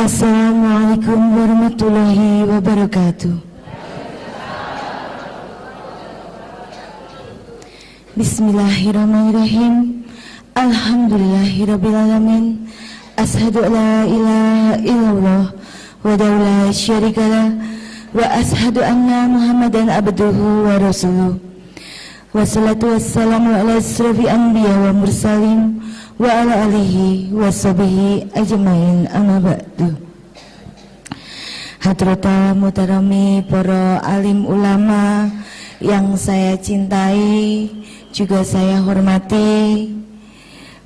Assalamualaikum warahmatullahi wabarakatuh. Bismillahirrahmanirrahim. Alhamdulillahirrabbilalamin. Ashadu an la ilaha illallah wahdahu la syarikalah wa ashadu anna Muhammadan abduhu wa rasuluh. Wassalatu wassalamu ala asrafi anbiya wa mursalin wa ala alihi wa sahbihi ajmain, amma ba'du. Hadratul mutarami para alim ulama yang saya cintai, juga saya hormati,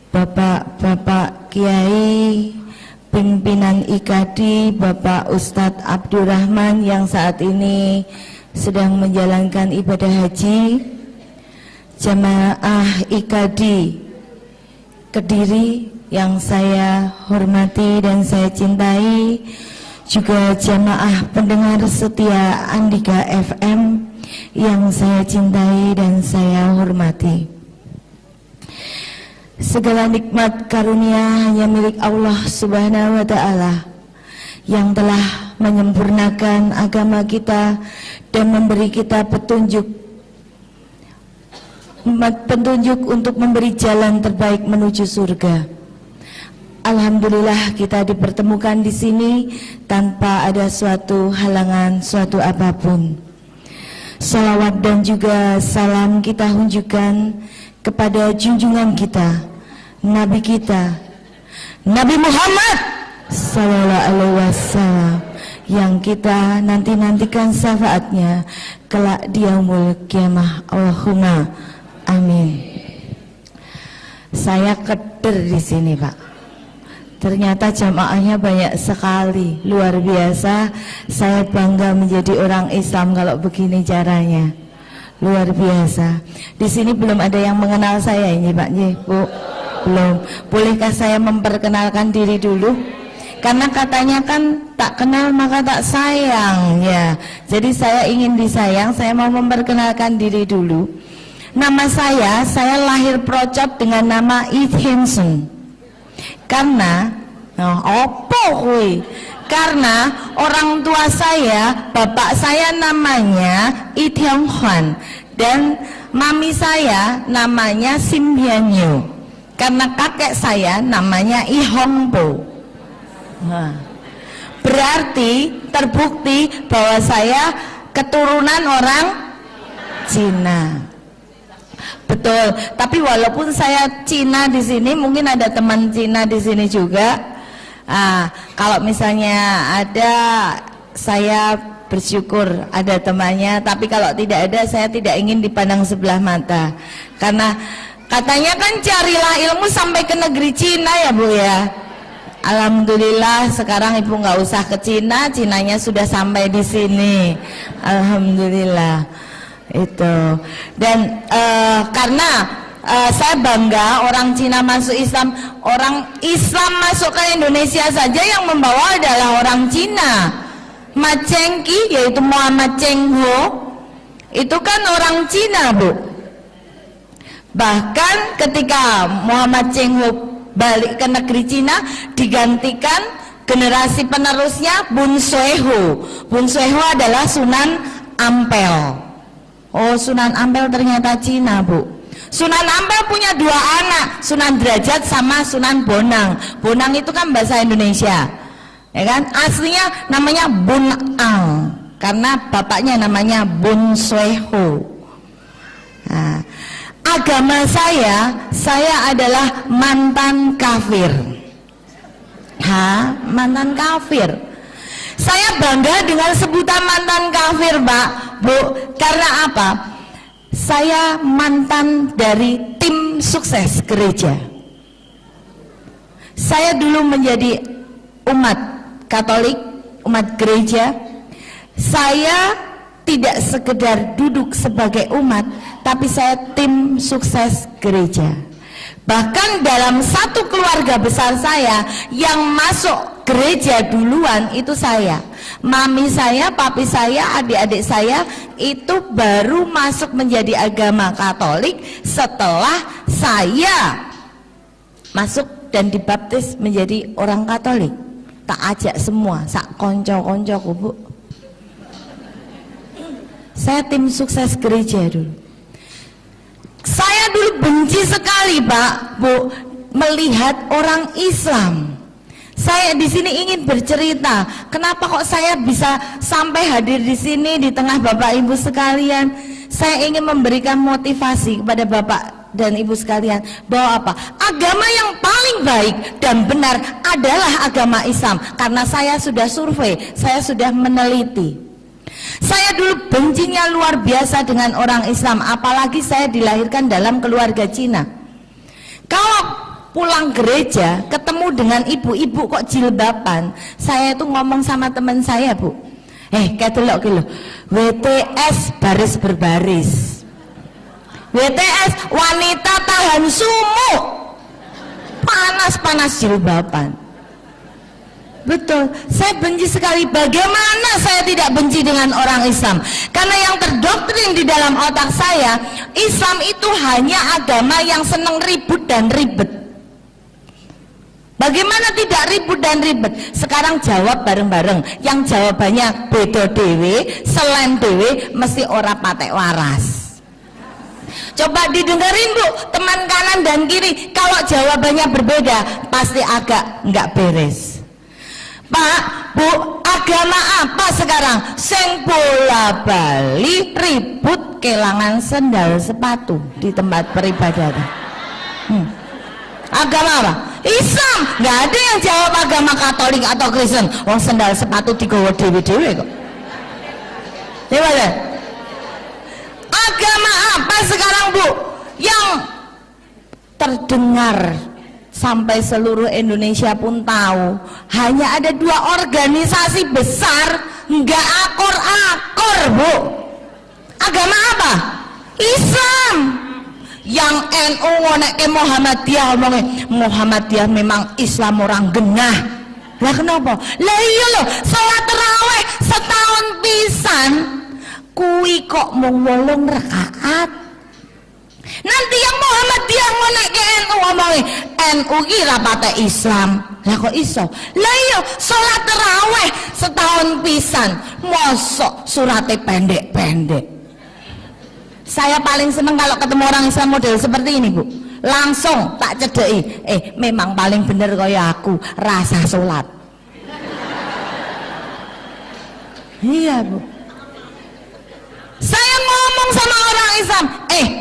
Bapak-bapak Kiai, pimpinan IKADI, Bapak Ustadz Abdurrahman yang saat ini sedang menjalankan ibadah haji, jamaah IKADI Kediri yang saya hormati dan saya cintai, juga jamaah pendengar setia Andika FM yang saya cintai dan saya hormati. Segala nikmat karunia hanya milik Allah Subhanahu wa Ta'ala yang telah menyempurnakan agama kita dan memberi kita petunjuk untuk memberi jalan terbaik menuju surga. Alhamdulillah kita dipertemukan di sini tanpa ada suatu halangan, suatu apapun. Salawat dan juga salam kita hunjukkan kepada junjungan kita, Nabi kita, Nabi Muhammad sallallahu alaihi wasallam, yang kita nantikan syafaatnya kelak di yaumul qiyamah. Allahumma amin. Saya keder di sini, Pak. Ternyata jamaahnya banyak sekali, luar biasa. Saya bangga menjadi orang Islam kalau begini caranya, luar biasa. Di sini belum ada yang mengenal saya ini, Pak, Bu. Belum. Bolehkah saya memperkenalkan diri dulu? Karena katanya kan tak kenal maka tak sayang, ya. Jadi saya ingin disayang. Saya mau memperkenalkan diri dulu. Nama saya lahir procot dengan nama Ith Hansen. Karena karena orang tua saya, bapak saya namanya Ith Hyong Hwan dan mami saya namanya Sim Hyun Yu. Karena kakek saya namanya I Hong Po. Berarti terbukti bahwa saya keturunan orang Cina. Betul, tapi walaupun saya Cina di sini, mungkin ada teman Cina di sini juga. Kalau misalnya ada, saya bersyukur ada temannya. Tapi kalau tidak ada, saya tidak ingin dipandang sebelah mata. Karena katanya kan carilah ilmu sampai ke negeri Cina, ya Bu ya. Alhamdulillah sekarang Ibu nggak usah ke Cina, Cinanya sudah sampai di sini. Alhamdulillah. Itu. Dan karena saya bangga orang Cina masuk Islam, orang Islam masuk ke Indonesia saja yang membawa adalah orang Cina. Ma Chengki, yaitu Muhammad Cheng Ho, itu kan orang Cina, Bu. Bahkan ketika Muhammad Cheng Ho balik ke negeri Cina, digantikan generasi penerusnya Bun Sueho. Bun Sueho adalah Sunan Ampel. Oh, Sunan Ampel ternyata Cina, Bu. Sunan Ampel punya dua anak, Sunan Derajat sama Sunan Bonang. Bonang itu kan bahasa Indonesia, ya kan? Aslinya namanya Bun Ang, karena bapaknya namanya Bun Sueho. Nah, agama saya adalah mantan kafir. Mantan kafir. Saya bangga dengan sebutan mantan kafir, Pak, Bu. Karena apa? Saya mantan dari tim sukses gereja. Saya dulu menjadi umat Katolik, umat gereja. Saya tidak sekedar duduk sebagai umat, tapi saya tim sukses gereja. Bahkan dalam satu keluarga besar saya, yang masuk gereja duluan itu saya. Mami saya, papi saya, adik-adik saya itu baru masuk menjadi agama Katolik setelah saya masuk dan dibaptis menjadi orang Katolik. tak ajak semua sak konco-koncoku, Bu. Saya tim sukses gereja dulu. Saya dulu benci sekali, Pak, Bu, melihat orang Islam. Saya di sini ingin bercerita, kenapa kok saya bisa sampai hadir di sini di tengah Bapak Ibu sekalian. Saya ingin memberikan motivasi kepada Bapak dan Ibu sekalian bahwa apa? Agama yang paling baik dan benar adalah agama Islam. Karena saya sudah survei, saya sudah meneliti. Saya dulu bencinya luar biasa dengan orang Islam, apalagi saya dilahirkan dalam keluarga Cina. Kalau pulang gereja ketemu dengan ibu-ibu kok jilbaban, saya itu ngomong sama teman saya, Bu, kedelok ki lho, WTS baris berbaris. WTS wanita tahan sumuk. Panas-panas jilbaban. Betul, saya benci sekali. Bagaimana saya tidak benci dengan orang Islam? Karena yang terdoktrin di dalam otak saya, Islam itu hanya agama yang senang ribut dan ribet. Bagaimana tidak ribut dan ribet? Sekarang jawab bareng-bareng. Yang jawabannya beda dewe, selain dewe, mesti ora patek waras. Coba didengerin, Bu, teman kanan dan kiri. Kalau jawabannya berbeda, pasti agak nggak beres. Pak, Bu, agama apa sekarang? Sing bola bali ribut kelangan sendal sepatu di tempat peribadatan. Agama apa? Islam. Nggak ada yang jawab agama Katolik atau Kristen. Wong sendal sepatu digawa dewe-dewe kok. Gimana? Agama apa sekarang, Bu, yang terdengar sampai seluruh Indonesia pun tahu? Hanya ada 2 organisasi besar, nggak akor-akor, Bu. Agama apa? Islam. Yang NU ngonekke Muhammadiyah, ngomongnya Muhammadiyah memang Islam orang genah. Lah kenapa? Lah iya loh, sholat tarawih setahun pisan kuwi kok mung 8 rakaat. Nanti yang Muhammadiyah ngonekke NU ngomongnya NU ki ra patek Islam. Lah kok iso? Lah iya, sholat tarawih setahun pisan mosok surate pendek-pendek. Saya paling seneng kalau ketemu orang Islam model seperti ini, Bu. Langsung tak cedeki, memang paling bener kaya aku, rasa sholat. Iya, Bu. Saya ngomong sama orang Islam,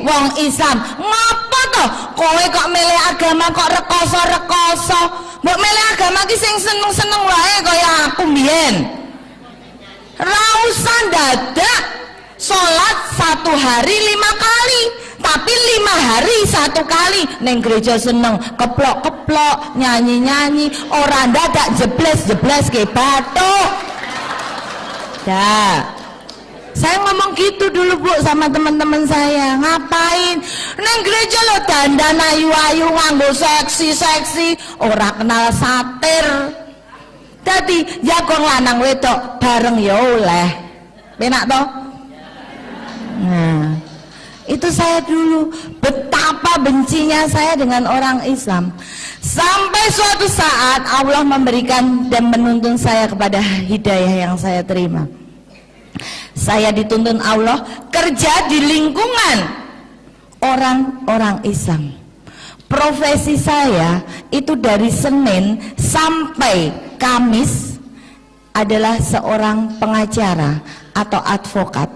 wong Islam, ngapa toh kowe kok milih agama kok rekoso-rekoso? Mbok milih agama ki sing seneng-seneng wae kaya aku mbiyen. Ra usah dadak sholat 1 hari 5 kali, tapi 5 hari 1 kali. Neng gereja seneng keplok-keplok, nyanyi-nyanyi, orang dadak jebles-jebles ke batuk. Dah. Saya ngomong gitu dulu, Bu, sama teman-teman saya. Ngapain? Neng gereja lo dandan ayu-ayu nganggo seksi-seksi, ora kenal satir. Dadi jagon lanang wedok bareng ya oleh. Penak toh? Nah, itu saya dulu betapa bencinya saya dengan orang Islam. Sampai suatu saat Allah memberikan dan menuntun saya kepada hidayah yang saya terima. Saya dituntun Allah kerja di lingkungan orang-orang Islam. Profesi saya itu dari Senin sampai Kamis adalah seorang pengacara atau advokat.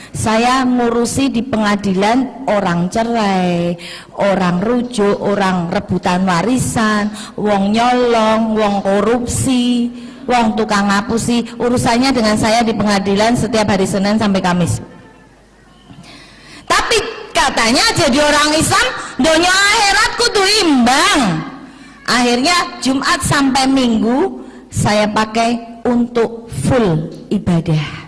Saya ngurusi di pengadilan orang cerai, orang rujuk, orang rebutan warisan, wong nyolong, wong korupsi, wong tukang ngapusi. Urusannya dengan saya di pengadilan setiap hari Senin sampai Kamis. Tapi katanya jadi orang Islam donya akhirat kudu imbang. Akhirnya Jumat sampai Minggu saya pakai untuk full ibadah.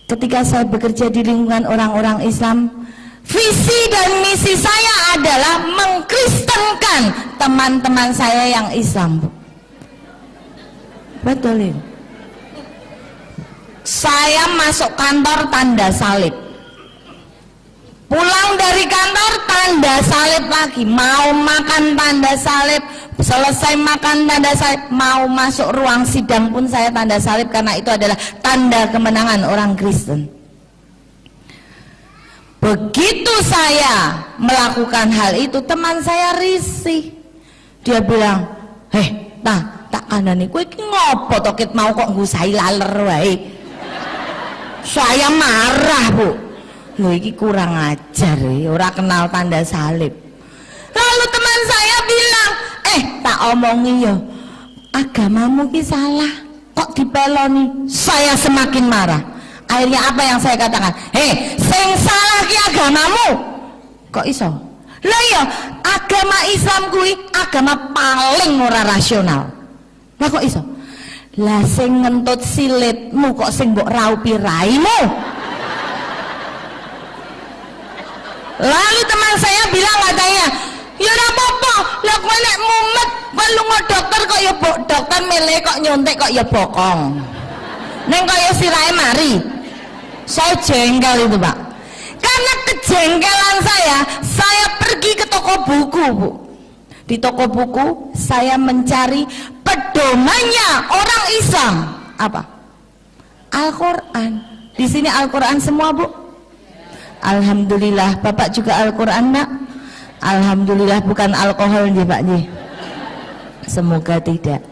Ketika saya bekerja di lingkungan orang-orang Islam, visi dan misi saya adalah mengkristenkan teman-teman saya yang Islam. Betul ini. Saya masuk kantor tanda salib, pulang dari kantor tanda salib lagi, mau makan tanda salib, selesai makan tanda salib, mau masuk ruang sidang pun saya tanda salib, karena itu adalah tanda kemenangan orang Kristen. Begitu saya melakukan hal itu, teman saya risih. Dia bilang, tak kandhani kowe iki ngopo to ket mau kok ngusai laler wae. Saya marah, Bu. Loh iki kurang ajar, ora kenal tanda salib. Lalu teman saya bilang, tak omongi ya, agamamu ki salah, kok dipeloni. Saya semakin marah. Akhirnya apa yang saya katakan? Sing salah ki agamamu. Kok iso? Lah ya, agama Islam kuwi agama paling ora rasional. Lah kok iso? Lah sing ngentut silitmu kok sing mbok raupi raimu. Lalu teman saya bilang katanya, ya ora apa-apa, lah kowe nek mumet kowe lunga dokter kok ya dokter milih kok nyontek kok ya bokong. Neng kaya sirahe mari. Saya jengkel itu, Pak. Karena kejengkelan saya pergi ke toko buku, Bu. Di toko buku saya mencari pedomannya orang Islam. Apa? Al-Quran. Di sini Al-Quran semua, Bu? Alhamdulillah. Bapak juga Al-Quran, Nak? Alhamdulillah, bukan alkohol nih, Pak nih. Semoga tidak.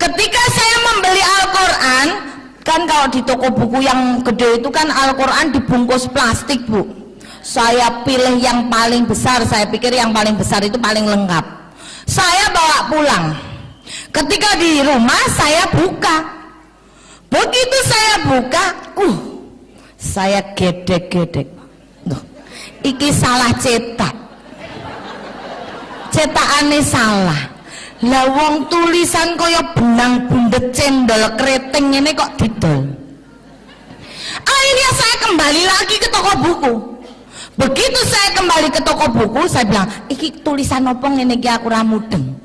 Ketika saya membeli Al-Quran, kan kalau di toko buku yang gede itu kan Al-Quran dibungkus plastik, Bu. Saya pilih yang paling besar, saya pikir yang paling besar itu paling lengkap. Saya bawa pulang. Ketika di rumah saya buka. Begitu saya buka, saya gedek-gedek. Iki salah cetak. Cetakane salah. Lah wong tulisan kaya benang bundet cendol keriting ini kok didol. Akhirnya saya kembali lagi ke toko buku. Begitu saya kembali ke toko buku, saya bilang, iki tulisan apa ngene iki aku ora mudeng.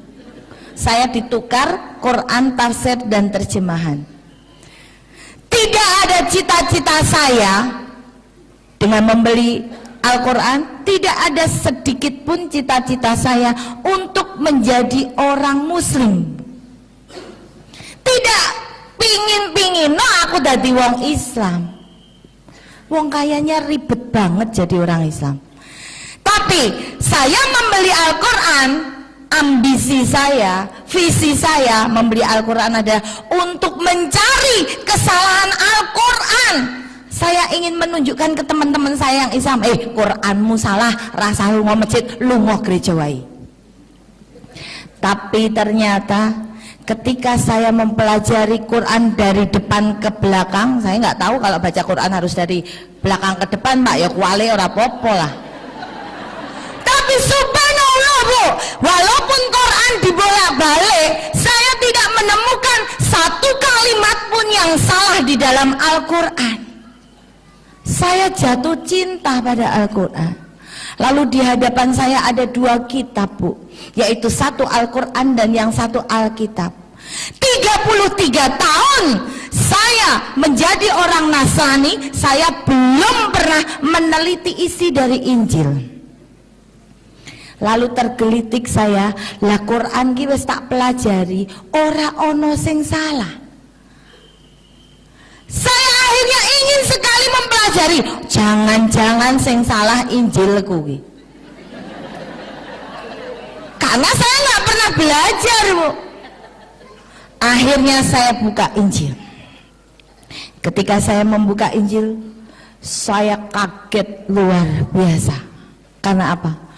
Saya ditukar Quran, tafsir dan terjemahan. Tidak ada cita-cita saya dengan membeli Al-Quran, tidak ada sedikit pun cita-cita saya untuk menjadi orang muslim. Tidak pingin no aku dadi wong Islam. Wong kayaknya ribet banget jadi orang Islam. Tapi saya membeli Al-Quran, ambisi saya, visi saya membeli Al-Quran adalah untuk mencari kesalahan Al-Quran. Saya ingin menunjukkan ke teman-teman saya yang Islam, Quranmu salah, rasa lunga masjid, lunga gereja wae. Tapi ternyata ketika saya mempelajari Quran dari depan ke belakang, saya nggak tahu kalau baca Quran harus dari belakang ke depan, Pak, ya kuali ora apa-apa lah. Tapi subhanallah, Bu, walaupun Quran dibolak-balik, saya tidak menemukan satu kalimat pun yang salah di dalam Al-Quran. Saya jatuh cinta pada Al-Quran. Lalu di hadapan saya ada dua kitab, Bu, yaitu satu Al-Quran dan yang satu Alkitab. 33 tahun saya menjadi orang Nasrani, saya belum pernah meneliti isi dari Injil. Lalu tergelitik saya, lah Quran ki wis tak pelajari, ora ono sing salah. Saya akhirnya ingin sekali mempelajari, jangan-jangan sing salah Injil kuwi. Karena saya nggak pernah belajar, Bu. Akhirnya saya buka Injil. Ketika saya membuka Injil, saya kaget luar biasa. Karena apa?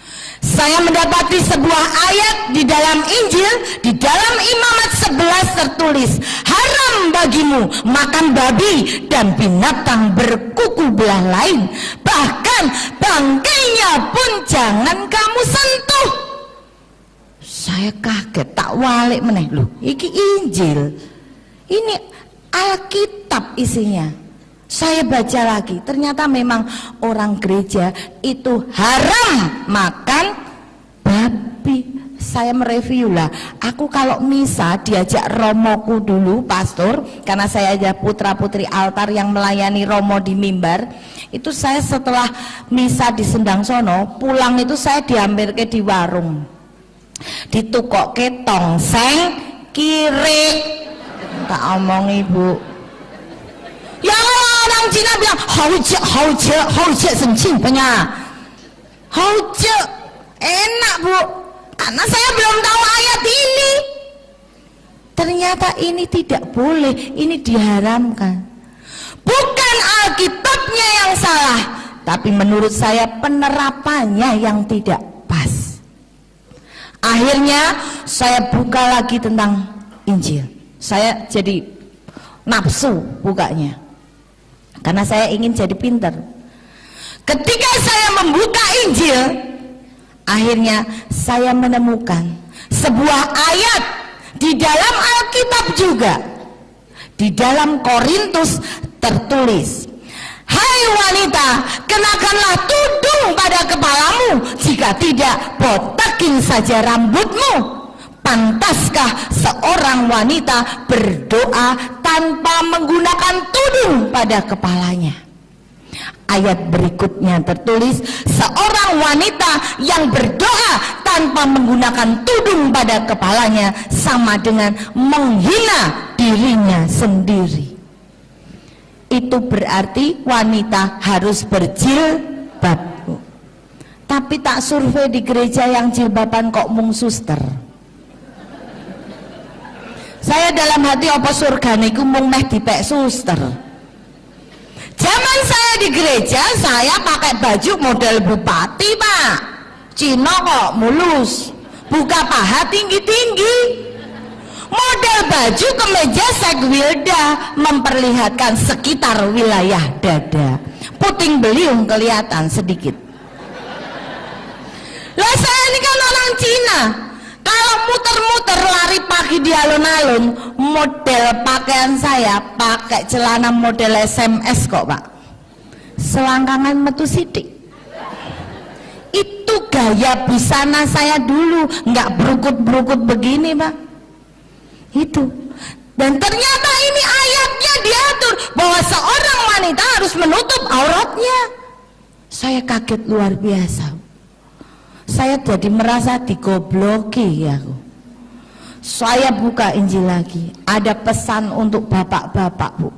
Saya mendapati sebuah ayat di dalam Injil, di dalam Imamat 11 tertulis, haram bagimu makan babi dan binatang berkuku belah lain, bahkan bangkainya pun jangan kamu sentuh. Saya kaget, tak walik meneh, loh, iki Injil, ini Alkitab isinya. Saya baca lagi, ternyata memang orang gereja itu haram makan babi. Saya mereview lah, aku kalau misa diajak romoku dulu, pastor, karena saya ada putra putri altar yang melayani romo di mimbar. Itu saya setelah misa di Sendang sono, pulang itu saya dihampir ke di warung. ditukokke tongseng kiri. Tak omong ibu. Ya orang Cina bilang hauce sencing punya. Hauce enak bu, karena saya belum tahu ayat ini. Ternyata ini tidak boleh, ini diharamkan. Bukan Alkitabnya yang salah, tapi menurut saya penerapannya yang tidak pas. Akhirnya saya buka lagi tentang Injil. Saya jadi nafsu bukanya, karena saya ingin jadi pintar. Ketika saya membuka Injil, akhirnya saya menemukan sebuah ayat di dalam Alkitab juga. Di dalam Korintus tertulis, hai wanita, kenakanlah tudung pada kepalamu, jika tidak botakin saja rambutmu. Pantaskah seorang wanita berdoa tanpa menggunakan tudung pada kepalanya? Ayat berikutnya tertulis, seorang wanita yang berdoa tanpa menggunakan tudung pada kepalanya sama dengan menghina dirinya sendiri. Itu berarti wanita harus berjilbab. Tapi tak survei di gereja yang jilbaban kok mung suster. Saya dalam hati apa surga niku mung meh dipek suster. Zaman saya di gereja, saya pakai baju model bupati pak. Cina kok mulus, buka paha tinggi-tinggi, model baju kemeja segwilda memperlihatkan sekitar wilayah dada, puting beliung kelihatan sedikit. Lah saya ini kan orang Cina, kalau muter-muter lari pagi di alun-alun, model pakaian saya pakai celana model SMS kok pak, selangkangan metu sidik. Itu gaya busana saya dulu, nggak berukut-berukut begini pak. Itu. Dan ternyata ini ayatnya diatur bahwa seorang wanita harus menutup auratnya. Saya kaget luar biasa. Saya jadi merasa digobloki ya. Saya buka Injil lagi, ada pesan untuk bapak-bapak bu.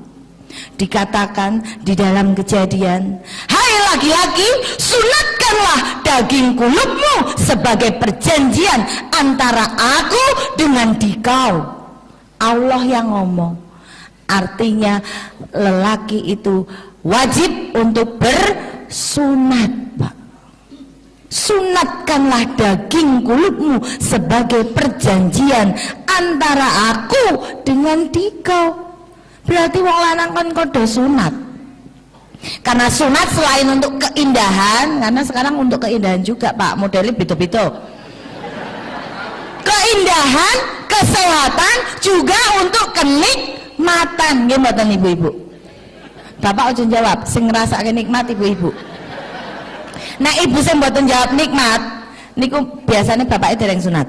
Dikatakan di dalam Kejadian, hai laki-laki, sunatkanlah daging kulupmu sebagai perjanjian antara aku dengan dikau. Allah yang ngomong, artinya lelaki itu wajib untuk bersunat pak. Sunatkanlah daging kulupmu sebagai perjanjian antara aku dengan dikau. Berarti wong lanang kan kudu sunat. Karena sunat selain untuk keindahan, karena sekarang untuk keindahan juga pak, modelnya beda-beda. Keindahan, kesehatan, juga untuk kenikmatan. Gimana ibu-ibu? Bapak udah jawab, sing ngrasake nikmat ibu-ibu. Nah ibu saya mboten jawab nikmat, niku biasanya bapaknya dereng sunat.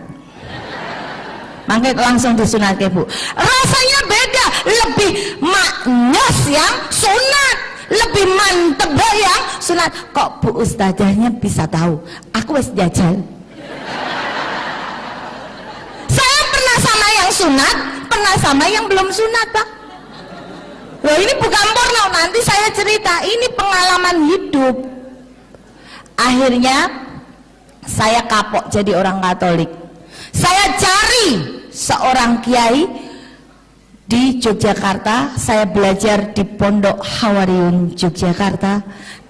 Mangke langsung disunat ke bu. Rasanya beda, lebih maknyos yang sunat, lebih mantep yang sunat. Kok bu ustazahnya bisa tahu? Aku wis jajal. Saya pernah sama yang sunat, pernah sama yang belum sunat pak. Loh ini bukan porno, nanti saya cerita, ini pengalaman hidup. Akhirnya saya kapok jadi orang Katolik. Saya cari seorang kiai di Yogyakarta. Saya belajar di Pondok Hawariun Yogyakarta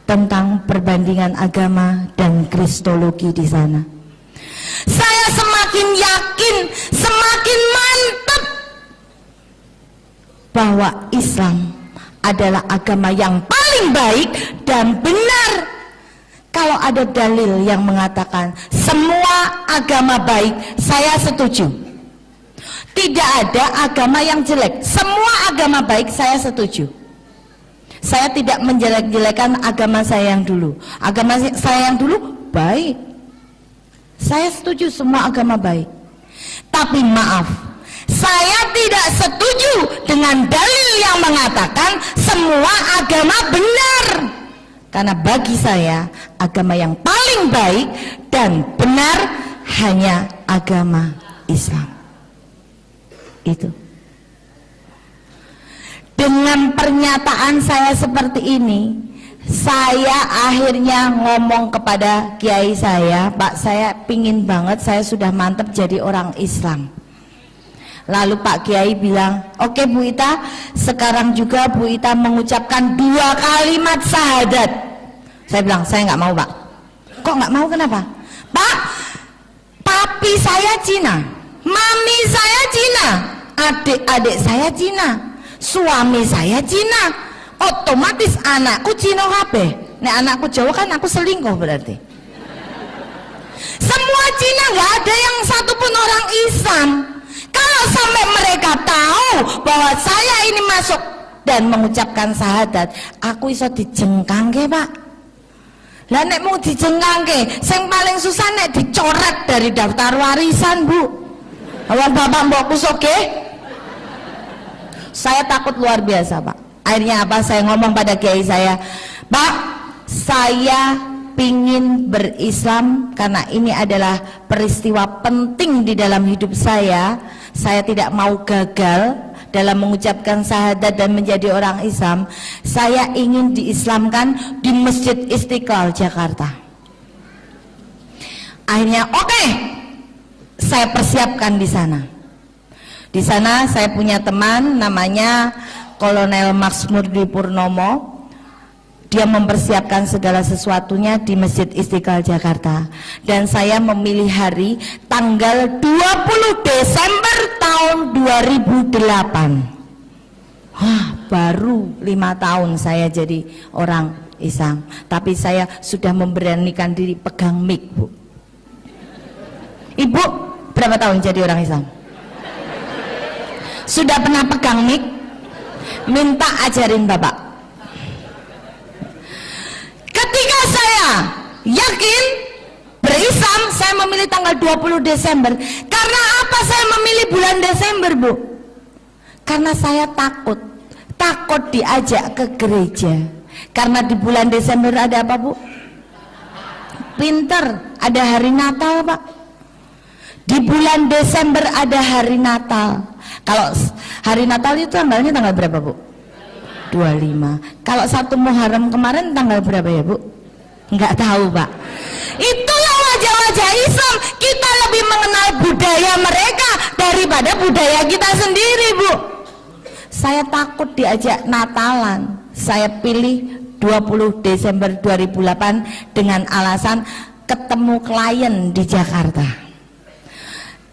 tentang perbandingan agama dan kristologi di sana. Saya semakin yakin, semakin mantap bahwa Islam adalah agama yang paling baik dan benar. Kalau ada dalil yang mengatakan semua agama baik, saya setuju. Tidak ada agama yang jelek, semua agama baik saya setuju. Saya tidak menjelek-jelekan agama saya yang dulu. Agama saya yang dulu baik. Saya setuju semua agama baik. Tapi maaf, saya tidak setuju dengan dalil yang mengatakan semua agama benar. Karena bagi saya agama yang paling baik dan benar hanya agama Islam. Itu. Dengan pernyataan saya seperti ini, saya akhirnya ngomong kepada kiai saya, Pak, saya pingin banget, saya sudah mantep jadi orang Islam. Lalu Pak Kiai bilang, oke Bu Ita, sekarang juga Bu Ita mengucapkan 2 kalimat syahadat. Saya bilang, saya nggak mau Pak. Kok nggak mau, kenapa? Pak, papi saya Cina, mami saya Cina, adik-adik saya Cina, suami saya Cina, otomatis anakku Cina kabeh. Nek anakku Jawa kan aku selingkuh berarti. Semua Cina, nggak ada yang satupun orang Islam. Kalau sampai mereka tahu bahwa saya ini masuk dan mengucapkan syahadat, aku iso dijengkangke Pak. Lah nek mau dijengkangke, sing paling susah nek dicoret dari daftar warisan Bu. Awal bapak mbokku soge. Saya takut luar biasa Pak. Akhirnya apa? Saya ngomong pada kiai saya, Pak, saya pingin berislam karena ini adalah peristiwa penting di dalam hidup saya. Saya tidak mau gagal dalam mengucapkan syahadat dan menjadi orang Islam. Saya ingin diislamkan di Masjid Istiqlal Jakarta. Akhirnya oke, saya persiapkan di sana. Di sana saya punya teman namanya Kolonel Maksmurdi Purnomo. Dia mempersiapkan segala sesuatunya di Masjid Istiqlal Jakarta, dan saya memilih hari tanggal 20 Desember tahun 2008. Wah, baru 5 tahun saya jadi orang Islam, tapi saya sudah memberanikan diri pegang mic Bu. Ibu berapa tahun jadi orang Islam? Sudah pernah pegang mic? Minta ajarin Bapak. Ketika saya yakin berislam, saya memilih tanggal 20 Desember. Karena apa saya memilih bulan Desember Bu? Karena saya takut diajak ke gereja. Karena di bulan Desember ada apa Bu? Pinter, ada hari Natal Pak. Di bulan Desember ada hari Natal. Kalau hari Natal itu tanggalnya tanggal berapa Bu? 25. Kalau 1 Muharram kemarin tanggal berapa ya Bu? Enggak tahu Pak. Itulah wajah-wajah Islam. Kita lebih mengenal budaya mereka daripada budaya kita sendiri Bu. Saya takut diajak Natalan. Saya pilih 20 Desember 2008 dengan alasan ketemu klien di Jakarta.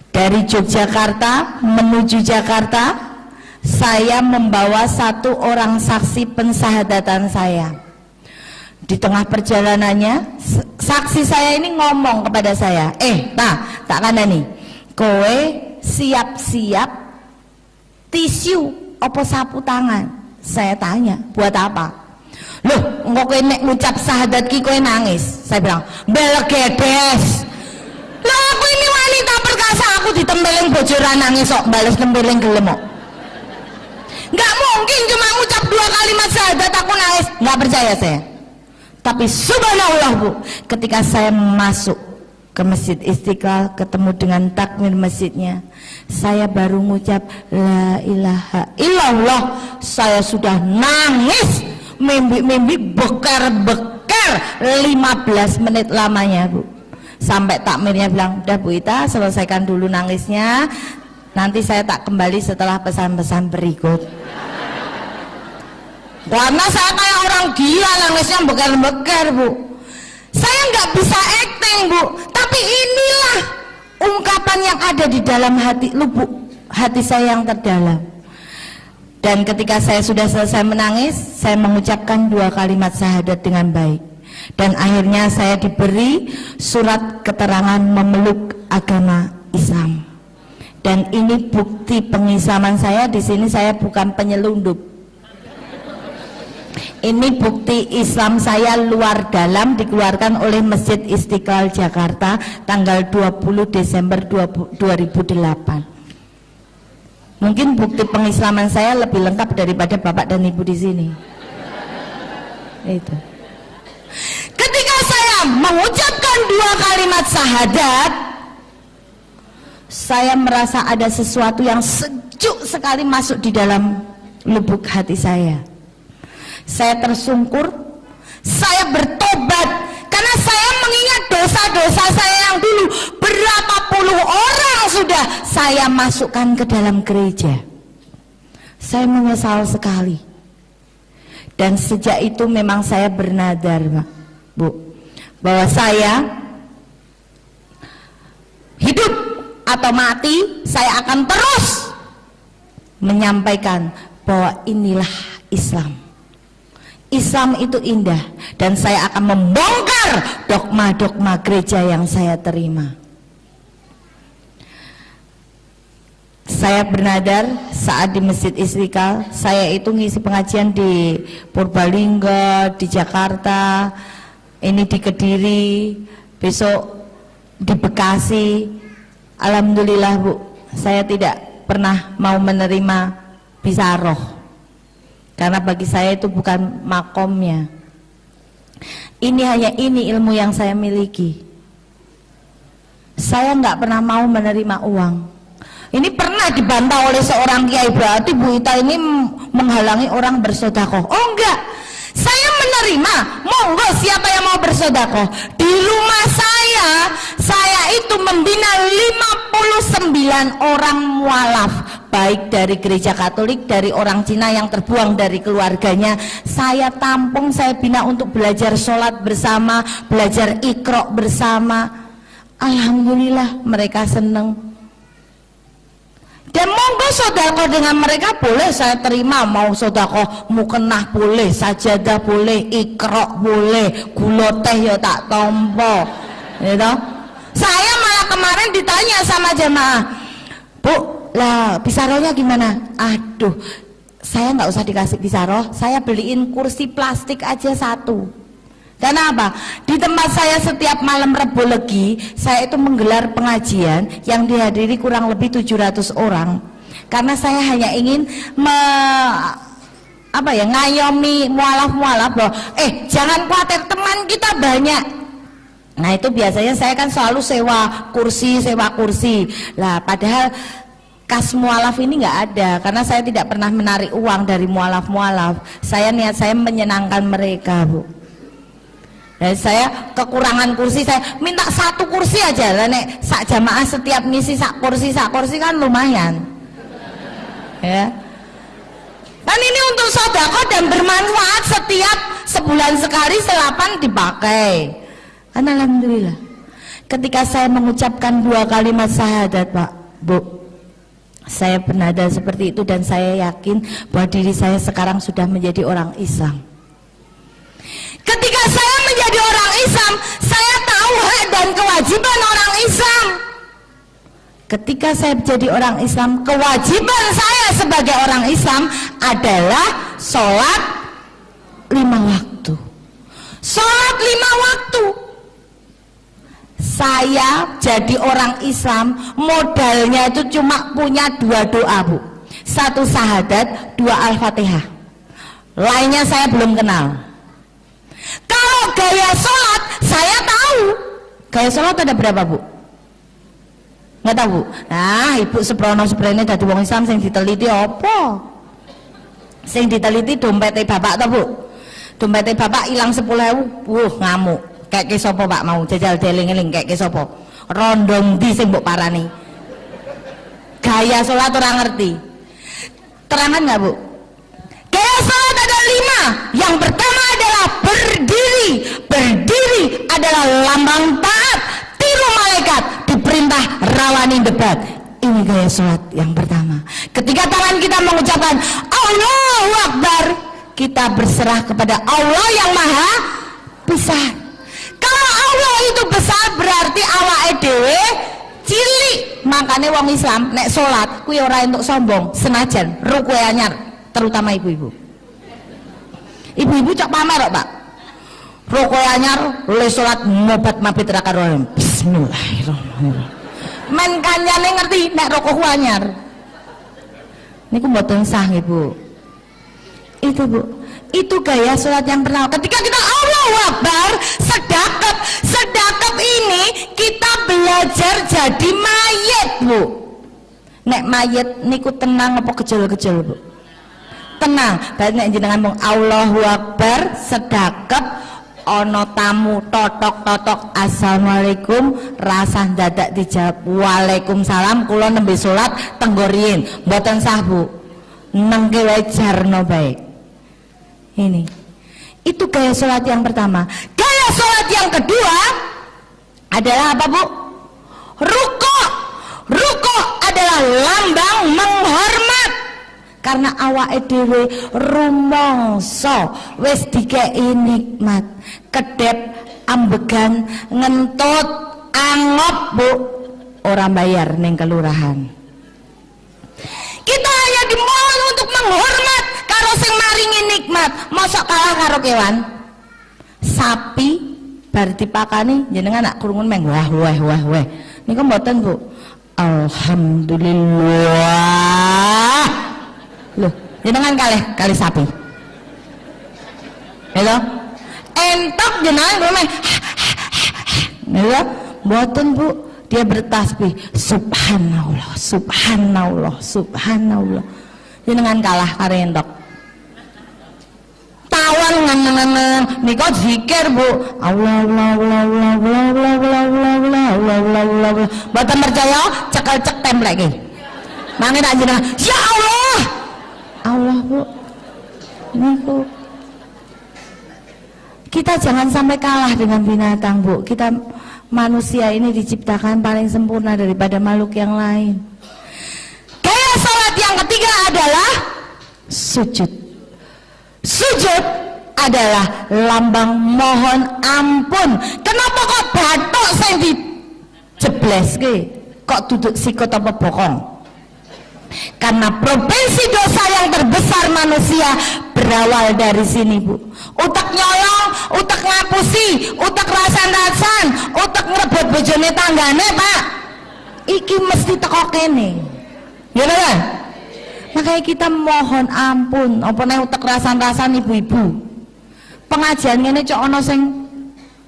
Dari Yogyakarta menuju Jakarta, saya membawa 1 orang saksi pensahadatan saya. Di tengah perjalanannya, saksi saya ini ngomong kepada saya, tak kandani, kowe siap-siap tisu apa sapu tangan. Saya tanya, buat apa? Loh, engko kowe nek ngucap syahadat ki kowe nangis. Saya bilang, belegedes. Lah aku ini wanita perkasa, aku ditempelin bojo ra nangis kok, bales tempelin gelem kok. Nggak mungkin cuma ngucap 2 kalimat syahadat aku nangis. Nggak percaya saya. Tapi subhanallah Bu, ketika saya masuk ke Masjid Istiqlal, ketemu dengan takmir masjidnya, saya baru ngucap la ilaha illallah, saya sudah nangis, mimpi-mimpi bekar-bekar 15 menit lamanya Bu. Sampai takmirnya bilang, udah Bu Ita, selesaikan dulu nangisnya, nanti saya tak kembali setelah pesan-pesan berikut. Karena saya kayak orang gila, nangisnya bekar-bekar Bu. Saya nggak bisa acting Bu, tapi inilah ungkapan yang ada di dalam hati, lubuk hati saya yang terdalam. Dan ketika saya sudah selesai menangis, saya mengucapkan 2 kalimat syahadat dengan baik. Dan akhirnya saya diberi surat keterangan memeluk agama Islam. Dan ini bukti pengislaman saya. Di sini saya bukan penyelundup. Ini bukti Islam saya luar dalam, dikeluarkan oleh Masjid Istiqlal Jakarta tanggal 20 Desember 2008. Mungkin bukti pengislaman saya lebih lengkap daripada Bapak dan Ibu di sini. Itu. Ketika saya mengucapkan 2 kalimat syahadat, saya merasa ada sesuatu yang sejuk sekali masuk di dalam lubuk hati saya. Saya tersungkur, saya bertobat karena saya mengingat dosa-dosa saya yang dulu. Berapa puluh orang sudah saya masukkan ke dalam gereja. Saya menyesal sekali. Dan sejak itu memang saya bernadar, Pak, Bu, bahwa saya hidup atau mati, saya akan terus menyampaikan bahwa inilah Islam. Islam itu indah, dan saya akan membongkar dogma-dogma gereja yang saya terima. Saya bernadar saat di Masjid Istiqlal. Saya itu ngisi pengajian di Purbalingga, di Jakarta, ini di Kediri, besok di Bekasi. Alhamdulillah, Bu, saya tidak pernah mau menerima bisaroh, karena bagi saya itu bukan makomnya. Ini hanya ini ilmu yang saya miliki. Saya nggak pernah mau menerima uang. Ini pernah dibantah oleh seorang kiai, berarti Bu Ita ini menghalangi orang bersedekah. Oh enggak, saya menerima, monggo siapa yang mau bersedekah. Di rumah saya itu membina 59 orang mualaf, baik dari gereja Katolik, dari orang Cina yang terbuang dari keluarganya. Saya tampung, saya bina untuk belajar sholat bersama, belajar Iqra bersama. Alhamdulillah mereka seneng. Dan monggo sodako dengan mereka boleh saya terima, mau sodako mukenah boleh, sajadah boleh, Iqra boleh, gula teh ya tak tompo, gitu. Saya malah kemarin ditanya sama jemaah, Bu, lah bisarohnya gimana? Aduh, saya nggak usah dikasih bisaroh, saya beliin kursi plastik aja satu. Karena apa? Di tempat saya setiap malam Rebo Legi, saya itu menggelar pengajian yang dihadiri kurang lebih 700 orang. Karena saya hanya ingin ngayomi mualaf-mualaf loh. Jangan khawatir, teman kita banyak. Nah itu biasanya saya kan selalu sewa kursi. Lah padahal kas mualaf ini nggak ada, karena saya tidak pernah menarik uang dari mualaf-mualaf. Niat saya menyenangkan mereka, Bu. Dan saya kekurangan kursi, saya minta satu kursi aja lah, nek sak jamaah setiap ngisi sak kursi kan lumayan, ya. Dan ini untuk sedekah dan bermanfaat, setiap sebulan sekali selapan dipakai. Dan alhamdulillah, ketika saya mengucapkan 2 kalimat syahadat, Pak, Bu, saya bernada seperti itu, dan saya yakin bahwa diri saya sekarang sudah menjadi orang Islam. Ketika saya menjadi orang Islam, saya tahu hak dan kewajiban orang Islam. Ketika saya menjadi orang Islam, kewajiban saya sebagai orang Islam adalah sholat 5 waktu. Sholat 5 waktu. Saya jadi orang Islam, modalnya itu cuma punya 2 doa, Bu. 1 syahadat, 2 Al-Fatihah. Lainnya saya belum kenal. Kalau gaya sholat, saya tahu. Gaya sholat ada berapa, Bu? Nggak tahu, Bu? Nah, Ibu seprono-seprene dadi wong Islam sing diteliti apa? Sing diteliti dompetnya bapak toh, Bu? Dompetnya bapak hilang 10.000, ngamuk. Kayak ke sopo Pak mau jajal deling-eling kayak ke sopo? Rondong di sing mbok parani. Gaya sholat orang ngerti. Terangan nggak, Bu? Gaya sholat ada 5. Yang pertama adalah berdiri. Berdiri adalah lambang taat, tiru malaikat, diperintah rawani debat. Ini gaya sholat yang pertama. Ketika tangan kita mengucapkan Allahu Akbar, kita berserah kepada Allah yang maha besar. Kalau Allah itu besar, berarti awake dhewe cilik. Makanya wong Islam nek sholat kuwi ora entuk sombong, senajan ruku anyar, terutama ibu-ibu. Ibu-ibu cok pamer kok, Pak. Ruku anyar, le sholat mobat mabit ra karo. Bismillahirrahmanirrahim. Men kancane ngerti nek ruku anyar. Niku mboten sah, Ibu. Itu, Bu. Itu gaya sholat yang pertama. Ketika kita Allahu Akbar, sedekap ini kita belajar jadi mayit, Bu. Nek mayit niku tenang apa kecil-kecil, Bu? Tenang. Berarti nek jenengan mung Allahu Akbar, sedekap ono tamu totok-totok assalamualaikum, rasah dadak dijawab waalaikumsalam, kula nembe salat tenggorien mboten sah, Bu. Nengke wae jarno baik. Ini. Itu gaya salat yang pertama. Gaya salat yang kedua adalah apa, Bu? Rukuk. Rukuk adalah lambang menghormat. Karena awake dhewe rumangsa wis dikeki nikmat, kedep, ambegan, ngentut, angop, Bu, ora bayar ning kelurahan. Kita hanya dimohon untuk menghormat karo sing maringi nikmat. Mosok kalah karo kewan. Sapi bar dipakani jenengan nak krungun meng wah. Niku mboten, Bu. Alhamdulillah. Loh, jenengan kali sapi. Halo? Entok jenengan ngomong. Halo? Mboten, Bu. Dia bertasbih subhanallah, subhanallah, subhanallah. Jenengan kalah karo entok. Tawan ngeneng nika zikir, Bu. Allah Allah Allah Allah Allah Allah Allah Allah Allah Allah. Mboten percaya cekel cek templek iki. Mangke tak jenengan, ya Allah. Allah, Bu. Niku. Kita jangan sampai kalah dengan binatang, Bu. Kita manusia ini diciptakan paling sempurna daripada makhluk yang lain. Gaya salat yang ketiga adalah sujud. Sujud adalah lambang mohon ampun. Kenapa kok batuk sing dijebleske? Kok duduk sikut apa bokong? Karena provinsi dosa yang terbesar manusia berawal dari sini, Bu. Utak nyolong, utak ngapusi, utak rasan-rasan, utak ngerebut bojone tanggane, Pak. Iki mesti teko kene. Ya kan? Makanya kita mohon ampun. Apa nek utak rasan-rasan ibu-ibu. Pengajian ngene cok ana sing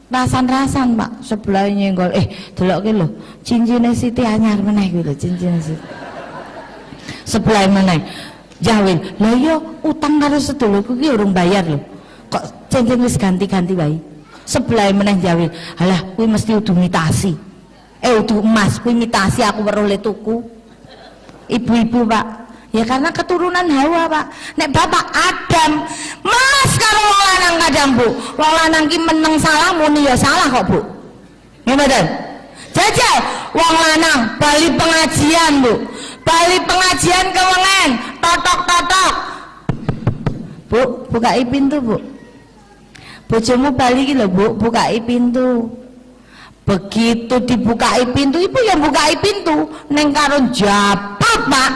rasan-rasan, Pak. Sebelah nyenggol. Delok ki lho, cincine Siti anyar meneh kuwi lho, cincine Siti. Sebelah meneh jawil, lha iya utang karo sedulurku ki urung bayar lho, kok cincin wis ganti-ganti wae. Sebelah meneh jawil, alah kuwi mesti udu mitasi, udu emas, kuwi mitasi aku weruh le tuku. Ibu-ibu, Pak, ya karena keturunan Hawa, Pak. Nek bapak Adam mas karo wong lanang kadang, Bu, wong lanang ki meneng salah muni ya salah kok, Bu. Ngoten. Jajal wong lanang bali pengajian, Bu. Bali pengajian kewengen, totok-totok. Bu, bukai pintu, Bu. Bojomu bali iki lho, Bu, bukai pintu. Begitu dibukai pintu, ibu yang bukai pintu, neng karo jabat, Pak.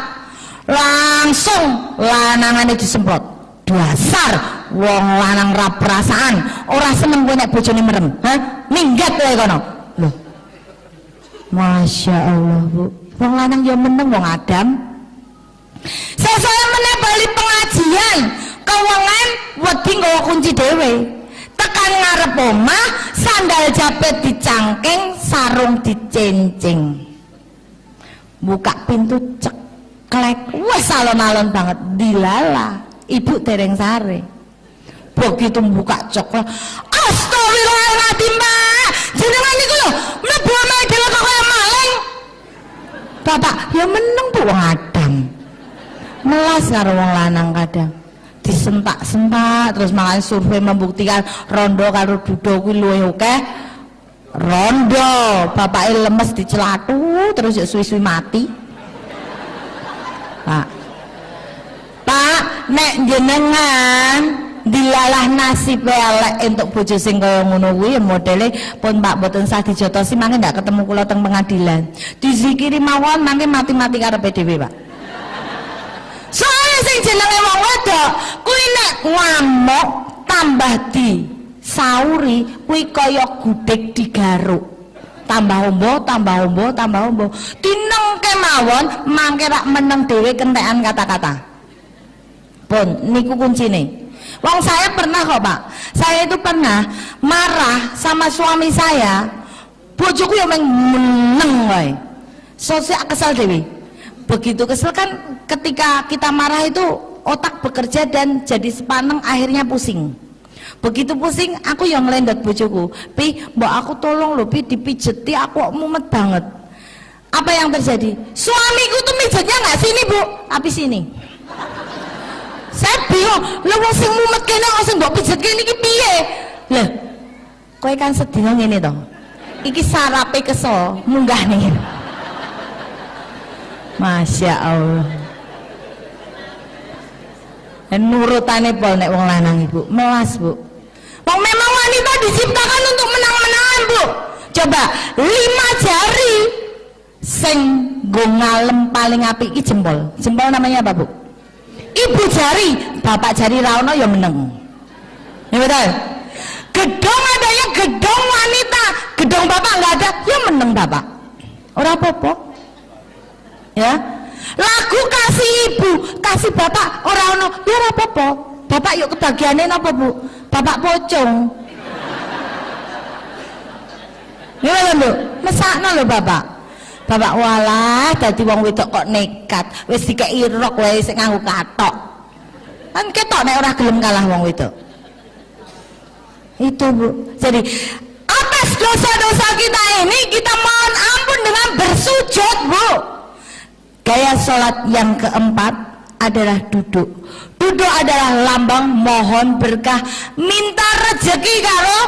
Langsung lanangane disemprot. Dasar wong lanang ra perasaan, ora seneng kowe nek bojone merem. Hah? Minggat kowe kono. Loh. Masya Allah, Bu. Wong lanang ya meneng wong Adam. Saya meneh bali pengajian, kewengen wedi nggawa kunci dhewe. Tekan ngarep omah, sandal jepit dicangking, sarung dicincing. Buka pintu ceklek, wes alon-alon banget, dilala. Ibu dereng sare. Begitu buka coklat, astagfirullahaladzim, Pak. Jenengan niku lho, mlebu omahe dhewe kok kaya maling. Bapak, ya meneng Bu wong Adam. Melas karo wong lanang kadang. Disentak-sentak terus makanya survei membuktikan rondo karo dudo kuwi luwih akeh. Rondo, bapake lemes dicelatu terus ya suwi-suwi mati. Pak, nek jenengan dilalah nasib elek entuk bojo sing kaya ngono kuwi ya modele pun Pak mboten sah dijotosi mangke ndak ketemu kula teng pengadilan. Dizikiri mawon mangke mati-mati karepe dhewe, Pak. Soale sing jenenge wong wedok kuwi nek ngamuk tambah di sauri kuwi kaya gudeg digaruk. Tambah ombo, tambah ombo, tambah ombo. Dinengke mawon mangke rak meneng dhewe kentekan kata-kata. Pun niku kuncine. Wong saya pernah kok Pak, saya itu pernah marah sama suami saya, bojoku yang meneng wae. Sosial kesal dewi. Begitu kesel kan, ketika kita marah itu otak bekerja dan jadi sepaneng, akhirnya pusing. Begitu pusing, aku yang ngelendot bojoku, Pi, mbak aku tolong loh Pi, dipijeti, aku mumet banget. Apa yang terjadi? Suamiku tuh mijetnya nggak sini Bu, tapi sini. Saya bingung, lho wong sing mumet kene kok sing mbok pijet kene iki piye? Lah, kowe kan sedina ngene to. Iki sarape kesel, munggah nih. Masya Allah. Nurutane pol nek wong lanang Ibu, melas Bu. Wong memang wanita diciptakan untuk menang-menangan Bu. Coba 5 jari sing nggo ngalem paling apik iki jempol. Jempol namanya apa Bu? Ibu jari, bapak jari ra ono ya meneng. Ya betul. Gedong adanya gedong wanita, gedong bapak nggak ada, ya meneng bapak. Ora apa-apa. Ya. Lagu kasih ibu, kasih bapak ora ono, ya ora apa-apa. Bapak yuk kebagiane napa Bu? Bapak pocong. Ya lho, mesakno lho bapak. Bapak walah dadi wong wedok kok nekat, wis dikeki rok wae sing nganggo katok. Kan ketok nek ora gelem kalah wong wedok. Itu Bu. Jadi atas dosa-dosa kita ini kita mohon ampun dengan bersujud Bu. Gaya sholat yang keempat adalah duduk. Duduk adalah lambang mohon berkah, minta rezeki karo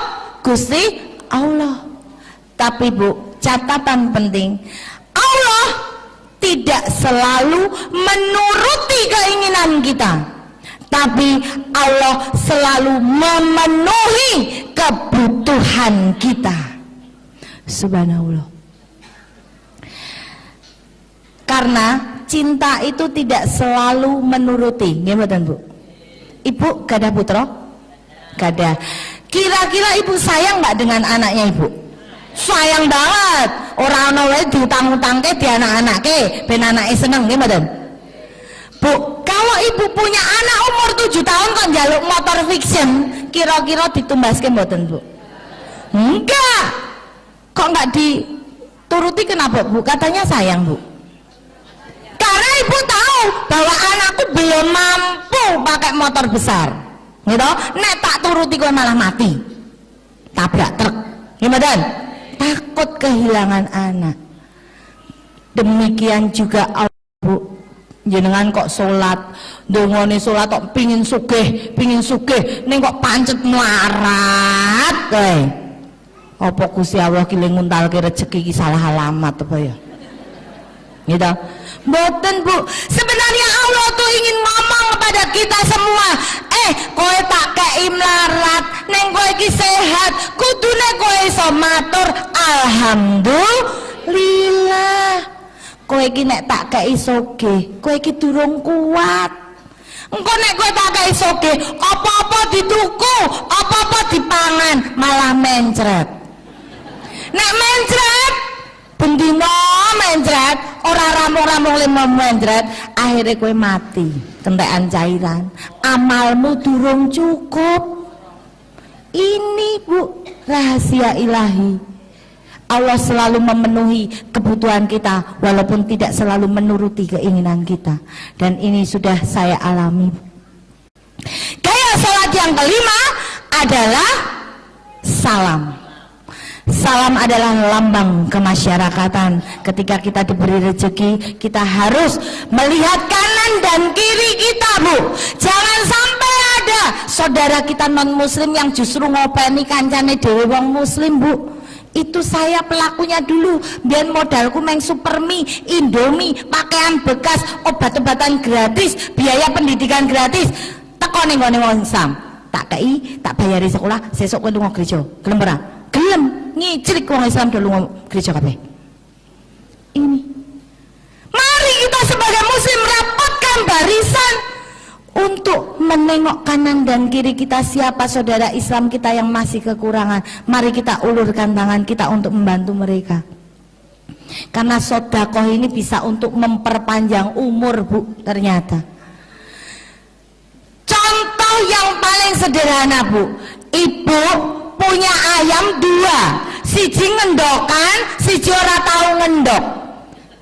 Gusti Allah. Tapi Bu, catatan penting, Allah tidak selalu menuruti keinginan kita, tapi Allah selalu memenuhi kebutuhan kita. Subhanallah. Karena cinta itu tidak selalu menuruti. Gimana Bu? Ibu gada putra? Gada. Kira-kira ibu sayang nggak dengan anaknya Ibu? Sayang banget. Orang ana wae diutang-utangke di anak-anake ben anake seneng nggih mboten? Bu, kalau ibu punya anak umur 7 tahun kok njaluk motor fiction, kira-kira ditumbaske mboten Bu? Enggak. Kok enggak dituruti kenapa Bu? Katanya sayang Bu. Karena ibu tahu bahwa anakku belum mampu pakai motor besar. Gitu? Nek tak turuti kowe malah mati. Tabrak truk. Gimana? Takut kehilangan anak. Demikian juga Allah Bu, jenengan kok sholat, dongone sholat kok pingin sugih, ning kok pancet melarat kowe. Apa Gusti Allah ki nguntalke rezeki ki salah alamat apa ya? Gitu. Mboten Bu, sebenarnya Allah tuh ingin ngomong kepada kita semua, kowe tak kei melarat, neng kowe iki sehat, kudune kowe iso matur alhamdulillah. Kowe iki nek tak kei sugih, kowe iki durung kuat. Engko nek kowe tak kei sugih, apa-apa dituku, apa-apa dipangan, malah mencret. Nek mencret bendino mencret, ora rampung-rampung lima mencret, akhirnya kowe mati kentekan cairan, amalmu durung cukup. Ini Bu, rahasia ilahi. Allah selalu memenuhi kebutuhan kita walaupun tidak selalu menuruti keinginan kita, dan ini sudah saya alami. Gaya sholat yang kelima adalah salam. Salam adalah lambang kemasyarakatan. Ketika kita diberi rezeki, kita harus melihat kanan dan kiri kita Bu. Jangan sampai ada saudara kita non muslim yang justru ngopeni kancane dhewe wong muslim Bu. Itu saya pelakunya dulu. Biar modalku main supermi, indomie, pakaian bekas, obat-obatan gratis, biaya pendidikan gratis. Teko ning ngene wong Islam, tak kei, tak bayari sekolah, sesuk kowe lunga gereja. Gelem ora? Gelem. Ngicrik wong Islam dulu gereja kabeh. Ini. Mari kita sebagai muslim rapatkan barisan untuk menengok kanan dan kiri kita, siapa saudara Islam kita yang masih kekurangan. Mari kita ulurkan tangan kita untuk membantu mereka. Karena sedekah ini bisa untuk memperpanjang umur Bu, ternyata. Contoh yang paling sederhana Bu, ibu punya ayam 2, siji ngendokan, siji ora tau ngendok.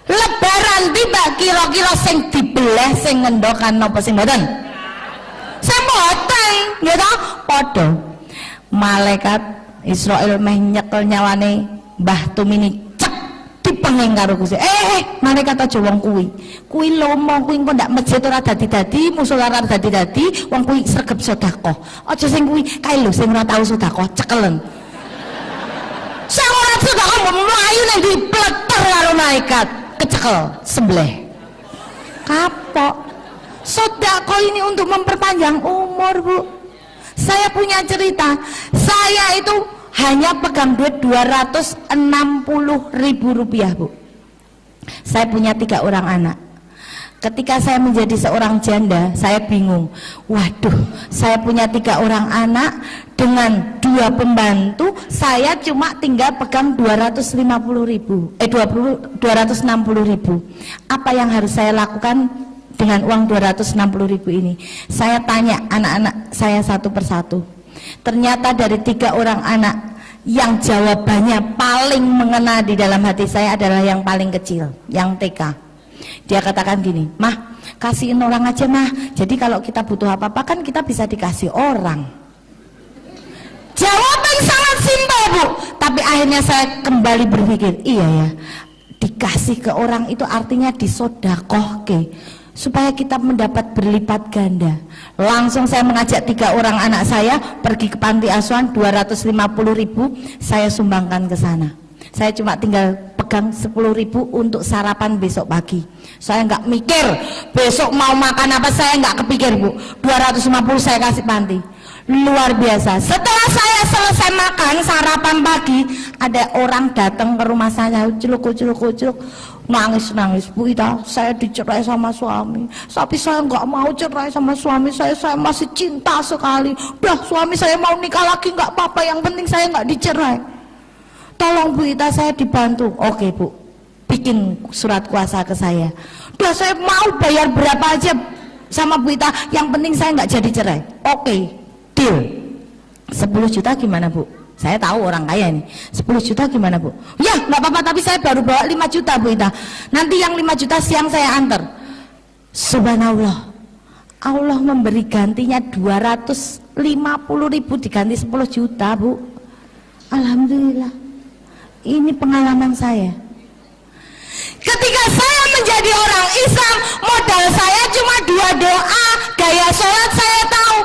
Lebaran tiba kira-kira sing dibelah sing ngendokan napa sing mboten? Sing mboten, nggih to? Padha. Malaikat Israil meh nyekel nyawane Mbah Tumini cek dipenging karo Gusti. Malaikat aja wong kuwi. Kuwi lomo, kuwi engko ndak masjid ora dadi-dadi, musala ora dadi-dadi, wong kuwi sregep sedekah. Aja sing kuwi kae lho sing ora tau sedekah cekelen. Sing ora sedekah mlayu nang dipleter karo malaikat, kecekel sembelih. Kapok. Sedekah ini untuk memperpanjang umur, Bu. Saya punya cerita, saya itu hanya pegang duit 260.000 rupiah Bu. Saya punya 3 orang anak. Ketika saya menjadi seorang janda, saya bingung. Waduh, saya punya 3 orang anak dengan 2 pembantu, saya cuma tinggal pegang 260.000, 260.000. Apa yang harus saya lakukan dengan uang 260.000 ini? Saya tanya anak-anak saya satu persatu. Ternyata dari 3 orang anak, yang jawabannya paling mengena di dalam hati saya adalah yang paling kecil, yang TK. Dia katakan gini, "Mah, kasihin orang aja Mah, jadi kalau kita butuh apa-apa kan kita bisa dikasih orang." Jawaban sangat simpel Bu, tapi akhirnya saya kembali berpikir, iya ya, dikasih ke orang itu artinya disodakohke, supaya kita mendapat berlipat ganda. Langsung saya mengajak 3 orang anak saya pergi ke panti asuhan, 250.000 saya sumbangkan ke sana. Saya cuma tinggal pegang 10.000 untuk sarapan besok pagi. Saya nggak mikir besok mau makan apa, saya nggak kepikir Bu. 250 saya kasih panti. Luar biasa. Setelah saya selesai makan sarapan pagi, ada orang datang ke rumah saya, celuk, nangis, "Bu Ita, saya dicerai sama suami, tapi saya nggak mau cerai sama suami saya masih cinta sekali. Udah, suami saya mau nikah lagi nggak apa-apa, yang penting saya nggak dicerai. Tolong Bu Ita, saya dibantu." Oke Bu, bikin surat kuasa ke saya. Udah, saya mau bayar berapa aja sama Bu Ita, yang penting saya nggak jadi cerai. Oke, deal. 10 juta gimana Bu? Saya tahu orang kaya nih. 10 juta gimana Bu? Ya nggak apa-apa, tapi saya baru bawa 5 juta Bu Ita. Nanti yang 5 juta siang saya antar. Subhanallah, Allah memberi gantinya 250.000 diganti 10 juta Bu. Alhamdulillah. Ini pengalaman saya. Ketika saya menjadi orang Islam, modal saya cuma 2 doa, gaya sholat saya tahu.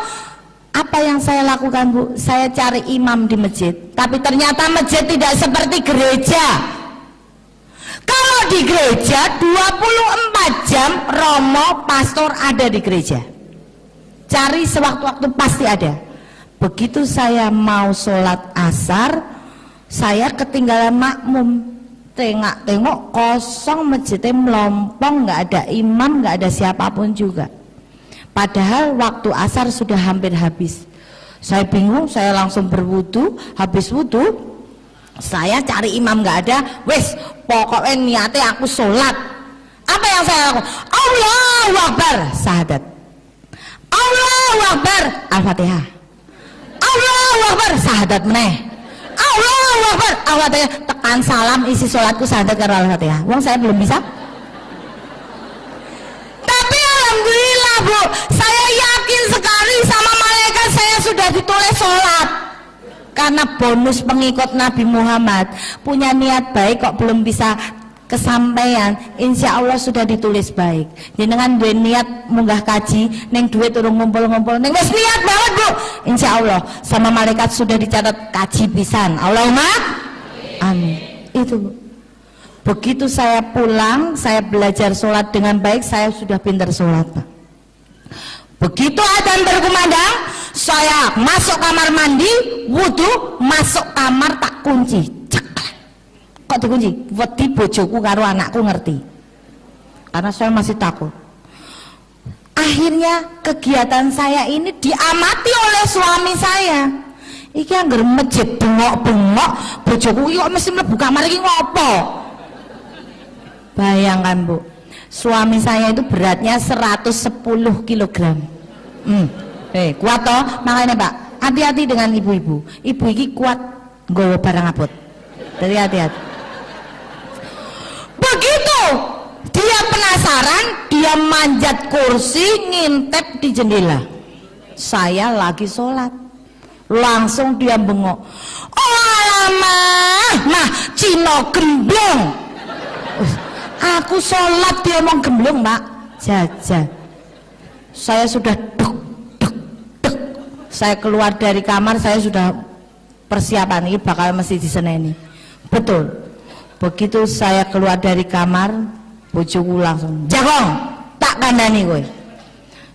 Apa yang saya lakukan Bu? Saya cari imam di masjid, tapi ternyata masjid tidak seperti gereja. Kalau di gereja 24 jam romo pastor ada di gereja, cari sewaktu-waktu pasti ada. Begitu saya mau sholat asar, saya ketinggalan makmum, tengok kosong, masjidnya melompong, nggak ada imam, nggak ada siapapun juga. Padahal waktu asar sudah hampir habis. Saya bingung, saya langsung berwudu. Habis wudu, saya cari imam nggak ada. Wes, pokoknya niatnya aku sholat. Apa yang saya lakukan? Allahu Akbar, syahadat. Allahu Akbar, Al-Fatihah. Allahu Akbar, syahadat meneh. Allahu Akbar, Al-Fatihah. Tekan salam, isi sholatku syahadat karo Al-Fatihah. Wong saya belum bisa. Tapi alhamdulillah Bu, saya yakin sekali sama malaikat saya sudah ditulis sholat. Karena bonus pengikut Nabi Muhammad, punya niat baik kok belum bisa kesampaian, insya Allah sudah ditulis baik. Jenengan duwe niat munggah kaji, neng duit turun ngumpul-ngumpul, neng wes niat banget Bu, insya Allah sama malaikat sudah dicatat kaji pisan. Allahumma amin. Itu Bu. Begitu saya pulang, saya belajar sholat dengan baik, saya sudah pintar sholat Pak. Begitu adzan berkumandang, saya masuk kamar mandi, wudhu, masuk kamar tak kunci. Kok dikunci? Wedi bojoku karo anakku ngerti, karena saya masih takut. Akhirnya kegiatan saya ini diamati oleh suami saya. Iki anggar masjid bengok-bengok, bojoku kok mesti mlebu kamar iki ngopo? Bayangkan Bu, suami saya itu beratnya 110 kg. Kuat toh, makanya Pak, hati-hati dengan ibu-ibu. Ibu iki kuat nggawa barang abot. Jadi hati-hati. Begitu dia penasaran, dia manjat kursi, ngintip di jendela. Saya lagi sholat, langsung dia bengok. Oh alamah, nah Cino gemblong. Aku sholat dia ngomong gemblong Pak. Jajan. Saya sudah duk. Saya keluar dari kamar, saya sudah persiapan ini bakal mesti diseneni. Betul. Begitu saya keluar dari kamar, bojoku langsung jagong, tak kandani kowe.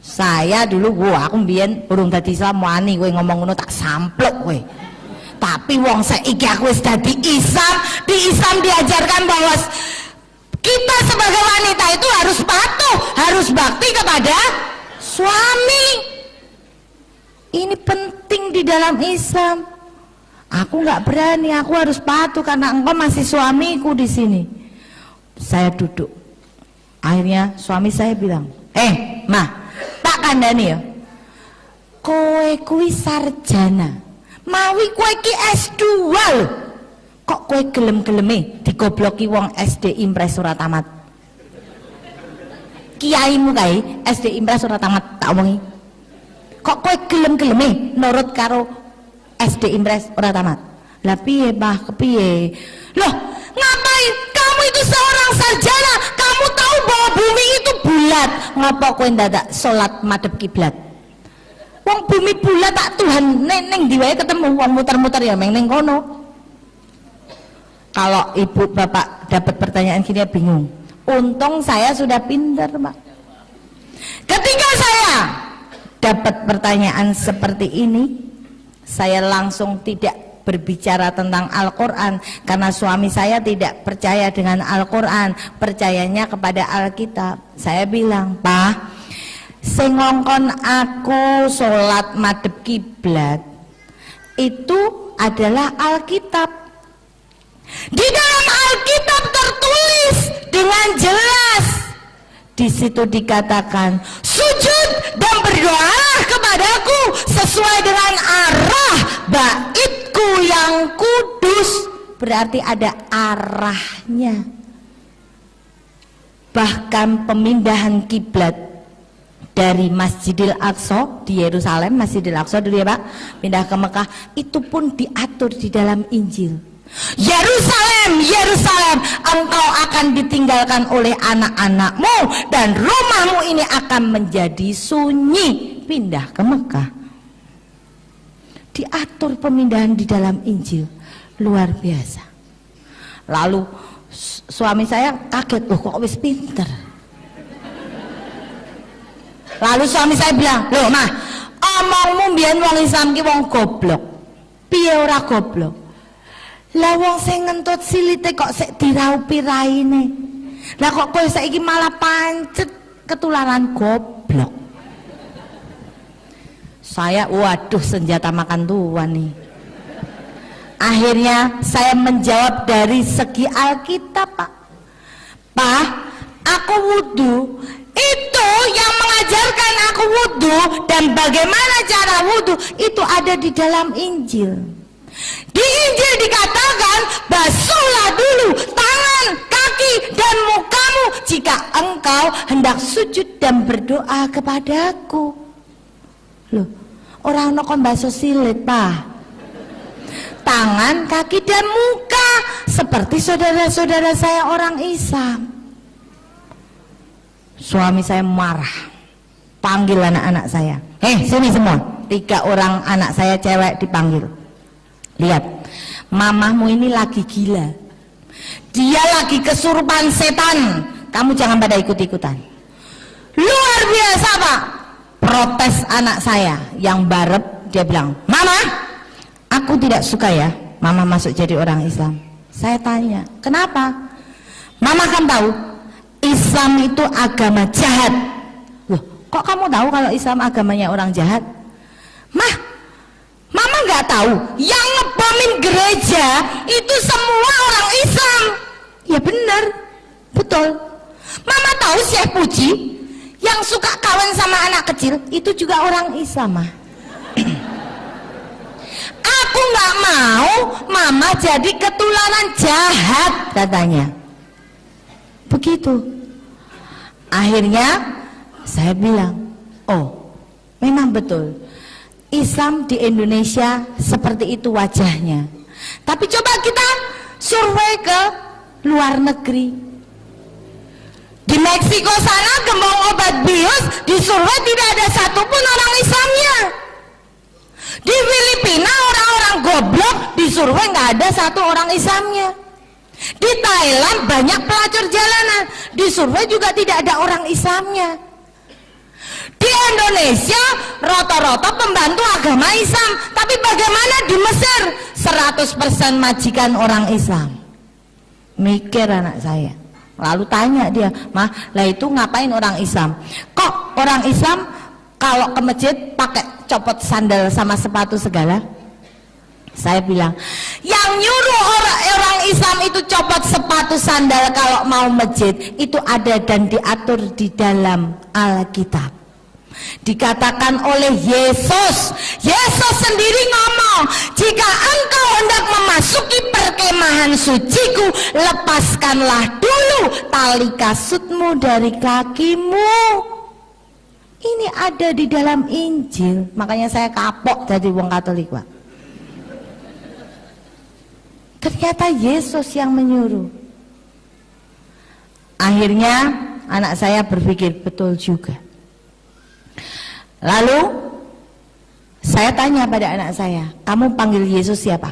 Saya dulu aku mbiyen urung dadi Islam wani kowe ngomong ngono tak sampluk kowe. Tapi wong saiki aku wis dadi Islam, di Islam diajarkan bahwa kita sebagai wanita itu harus patuh, harus bakti kepada suami. Ini penting di dalam Islam. Aku nggak berani, aku harus patuh karena engkau masih suamiku di sini. Saya duduk. Akhirnya suami saya bilang, mah, tak kandani ya. Kowe kuwi sarjana, mawi kowe ki S2 lho. Kok kowe gelem-geleme digobloki wong SD Impres ora tamat. Kiaimu kae SD Impres ora tamat tak omongi. Kok kowe gelem-geleme nurut karo SD Impres ora tamat. Lah piye Mbah, kepiye? Loh, ngapain? Kamu itu seorang sarjana, kamu tahu bahwa bumi itu bulat. Ngapa kowe ndadak salat madhep kiblat? Wong bumi bulat tak Tuhan neng ndi wae ketemu wong muter-muter ya meng ning kono. Kalau ibu bapak dapat pertanyaan gini bingung. Untung saya sudah pintar Pak. Ketika saya dapat pertanyaan seperti ini, saya langsung tidak berbicara tentang Al-Quran karena suami saya tidak percaya dengan Al-Quran, percayanya kepada Alkitab. Saya bilang, Pak, sing ngongkon aku sholat madhep kiblat itu adalah Alkitab. Di dalam Alkitab tertulis dengan jelas, di situ dikatakan sujud dan berdoalah kepadaku sesuai dengan arah baitku yang kudus. Berarti ada arahnya. Bahkan pemindahan kiblat dari Masjidil Aqsa di Yerusalem, Masjidil Aqsa dulu ya Pak, pindah ke Mekah, itu pun diatur di dalam Injil. Yerusalem, Yerusalem, engkau akan ditinggalkan oleh anak-anakmu dan rumahmu ini akan menjadi sunyi. Pindah ke Mekah. Diatur pemindahan di dalam Injil. Luar biasa. Lalu suami saya kaget, kok wis pinter. Lalu suami saya bilang, loh mah, omongmu mbiyen wong Islam ki wong goblok. Piye ora goblok? Lah wong sing ngentut silite kok sik diraupi raine. Lah kok kowe saiki malah pancet ketularan goblok. Saya waduh senjata makan tuan nih. Akhirnya saya menjawab dari segi Alkitab, Pak. Pak, aku wudhu. Itu yang mengajarkan aku wudhu dan bagaimana cara wudhu itu ada di dalam Injil. Di Injil dikatakan basuhlah dulu tangan, kaki dan mukamu jika engkau hendak sujud dan berdoa kepadaku. Loh, orang nokon basuh silit Pak. Tangan, kaki dan muka seperti saudara-saudara saya orang Islam. Suami saya marah, panggil anak-anak saya. Sini semua, 3 orang anak saya cewek dipanggil. Lihat, mamahmu ini lagi gila. Dia lagi kesurupan setan. Kamu jangan pada ikut-ikutan. Luar biasa Pak. Protes anak saya yang barep, dia bilang, Mama, aku tidak suka ya Mama masuk jadi orang Islam. Saya tanya, kenapa? Mama kan tahu Islam itu agama jahat. Loh, kok kamu tahu kalau Islam agamanya orang jahat? Mama nggak tahu yang ngebomin gereja itu semua orang Islam. Ya benar, betul. Mama tahu Syekh Puji Yang suka kawin sama anak kecil itu juga orang Islam, mah. Aku nggak mau mama jadi ketularan jahat, katanya. Begitu. Akhirnya saya bilang, oh memang betul Islam di Indonesia seperti itu wajahnya. Tapi coba kita survei ke luar negeri. Di Meksiko sana gembong obat bius disurvei tidak ada satupun orang Islamnya. Di Filipina orang-orang goblok disurvei nggak ada satu orang Islamnya. Di Thailand banyak pelacur jalanan disurvei juga tidak ada orang Islamnya. Di Indonesia rata-rata pembantu agama Islam, tapi bagaimana di Mesir 100% majikan orang Islam. Mikir anak saya. Lalu tanya dia, "Mah, lah itu ngapain orang Islam? Kok orang Islam kalau ke masjid pakai copot sandal sama sepatu segala?" Saya bilang, yang nyuruh orang Islam itu copot sepatu sandal kalau mau masjid itu ada dan diatur di dalam Alkitab. Dikatakan oleh Yesus. Yesus sendiri ngomong, jika engkau hendak memasuki perkemahan suciku, lepaskanlah dulu tali kasutmu dari kakimu. Ini ada di dalam Injil. Makanya saya kapok jadi wong Katolik, Pak. Ternyata Yesus yang menyuruh. Akhirnya anak saya berpikir betul juga. Lalu saya tanya pada anak saya, kamu panggil Yesus siapa?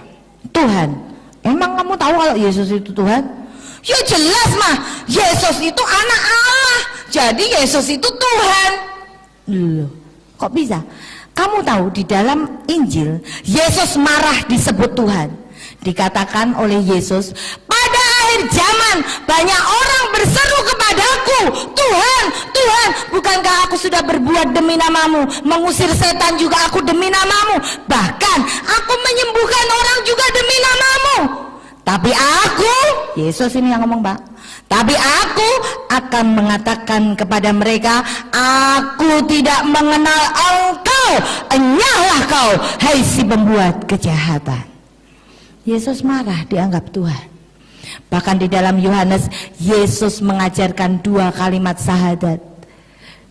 Tuhan. Emang kamu tahu kalau Yesus itu Tuhan? Ya jelas mah, Yesus itu anak Allah. Jadi Yesus itu Tuhan. Loh, kok bisa? Kamu tahu di dalam Injil Yesus marah disebut Tuhan. Dikatakan oleh Yesus, pada akhir zaman banyak orang berseru kepadaku, Tuhan, Tuhan, bukankah aku sudah berbuat demi namamu, mengusir setan juga aku demi namamu, bahkan aku menyembuhkan orang juga demi namamu. Tapi aku, Yesus ini yang ngomong, Pak, tapi aku akan mengatakan kepada mereka, aku tidak mengenal engkau, enyahlah kau, hai si pembuat kejahatan. Yesus marah dianggap Tuhan. Bahkan di dalam Yohanes, Yesus mengajarkan 2 kalimat syahadat.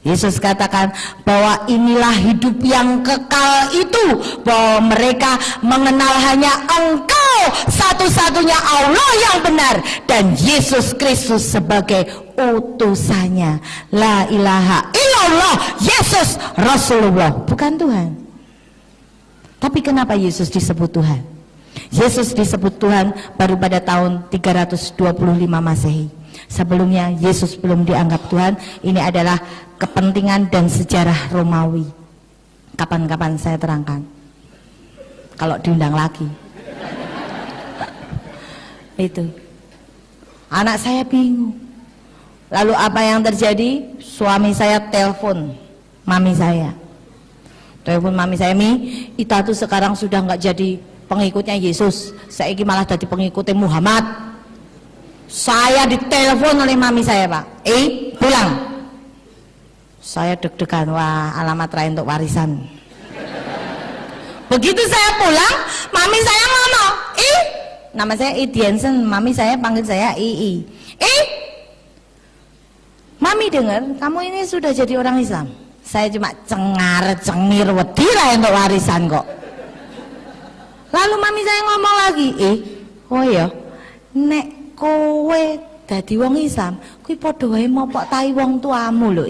Yesus katakan bahwa inilah hidup yang kekal itu, bahwa mereka mengenal hanya Engkau satu-satunya Allah yang benar, dan Yesus Kristus sebagai utusannya. La ilaha illallah, Yesus Rasulullah, bukan Tuhan. Tapi kenapa Yesus disebut Tuhan? Yesus disebut Tuhan baru pada tahun 325 Masehi. Sebelumnya Yesus belum dianggap Tuhan. Ini adalah kepentingan dan sejarah Romawi. Kapan-kapan saya terangkan, kalau diundang lagi. Itu anak saya bingung. Lalu apa yang terjadi? Suami saya telepon mami saya. Telepon mami saya, "Mi, Ita tuh sekarang sudah nggak jadi pengikutnya Yesus, saya ini malah jadi pengikutnya Muhammad." Saya ditelepon oleh mami saya, Pak, pulang. Saya deg-degan, wah alamat lain untuk warisan. Begitu saya pulang, mami saya ngomong, nama saya Idiansen, mami saya panggil saya Ii. Mami dengar kamu ini sudah jadi orang Islam. Saya cuma cengar-cengir, wedi lah untuk warisan kok. Lalu mami saya ngomong lagi, oh ya, nek kowe dadi wong Islam, kuwi padha wae mopok tai wong tuamu lho.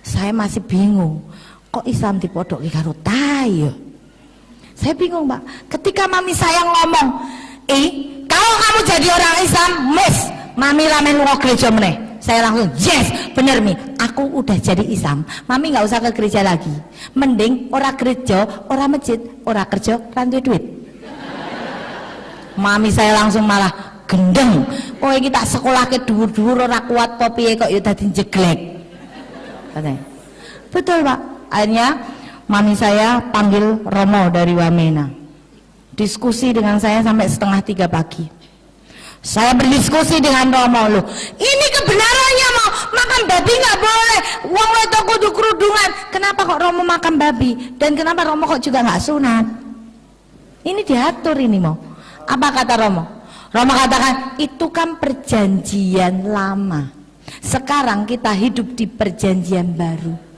Saya masih bingung, kok Islam dipodoki karo tai ya? Saya bingung, Pak. Ketika mami saya ngomong, kalau kamu jadi orang Islam, mami ramen lunga gereja meneh. Saya langsung, yes, bener Mi, aku udah jadi Islam. Mami nggak usah ke gereja lagi. Mending ora gereja, ora masjid, ora kerja, rantai duit. Mami saya langsung malah gendeng. Oh ini tak sekolah ke dhuwur-dhuwur ora kuat kopi kok ya dadi jeglek. Katanya. Betul, Pak. Akhirnya mami saya panggil Romo dari Wamena. Diskusi dengan saya sampai 2:30 pagi. Saya berdiskusi dengan Romo, loh ini kebenarannya mau, maka makan babi nggak boleh, wong wedok kudu kerudungan. Kenapa kok Romo makan babi? Dan kenapa Romo kok juga nggak sunat? Ini diatur ini mau. Apa kata Romo? Romo katakan itu kan perjanjian lama. Sekarang kita hidup di perjanjian baru.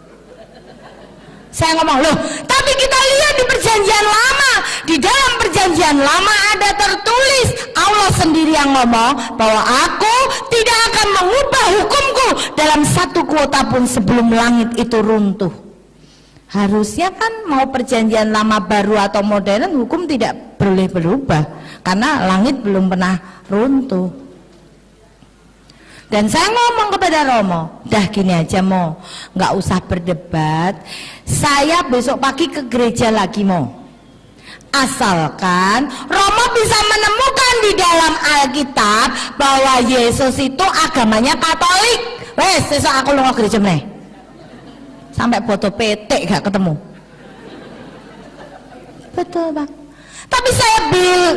Saya ngomong, loh, tapi kita lihat di perjanjian lama. Di dalam perjanjian lama ada tertulis, Allah sendiri yang ngomong bahwa aku tidak akan mengubah hukumku dalam satu kuota pun sebelum langit itu runtuh. Harusnya kan mau perjanjian lama baru atau modern, hukum tidak boleh berubah karena langit belum pernah runtuh. Dan saya ngomong kepada Romo, dah gini aja Mo, nggak usah berdebat. Saya besok pagi ke gereja lagi Mo. Asalkan Romo bisa menemukan di dalam Alkitab bahwa Yesus itu agamanya Katolik. Wes, besok aku lunga gereja meneh. Sampai foto PT gak ketemu. Betul Bang. Tapi saya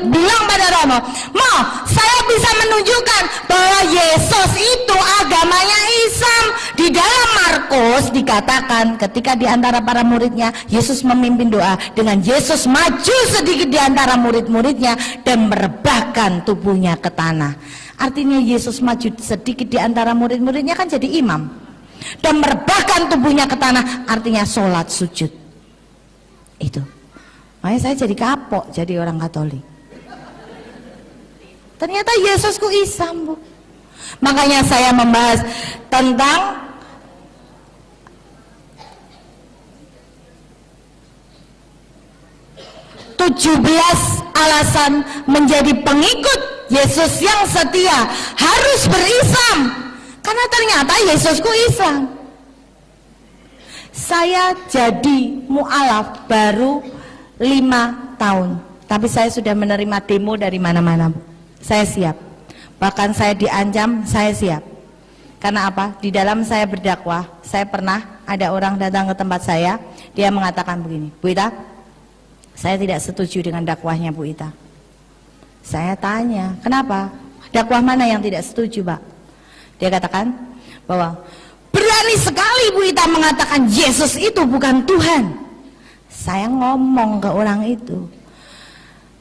bilang pada Romo, Mo, saya bisa menunjukkan bahwa Yesus itu agamanya Islam. Di dalam Markus dikatakan ketika di antara para muridnya, Yesus memimpin doa dengan Yesus maju sedikit di antara murid-muridnya dan merebahkan tubuhnya ke tanah. Artinya Yesus maju sedikit di antara murid-muridnya kan jadi imam. Dan merebahkan tubuhnya ke tanah artinya sholat sujud. Itu. Makanya saya jadi kapok jadi orang Katolik. Ternyata Yesusku Islam Bu. Makanya saya membahas tentang alasan menjadi pengikut Yesus yang setia harus berislam. Karena ternyata Yesusku Islam. Saya jadi mu'alaf baru 5 tahun, tapi saya sudah menerima demo dari mana-mana. Saya siap, bahkan saya diancam, saya siap. Karena apa? Di dalam saya berdakwah, saya pernah ada orang datang ke tempat saya, dia mengatakan begini, Bu Ita, saya tidak setuju dengan dakwahnya Bu Ita. Saya tanya, kenapa? Dakwah mana yang tidak setuju Pak? Dia katakan bahwa berani sekali Bu Ita mengatakan Yesus itu bukan Tuhan. Saya ngomong ke orang itu,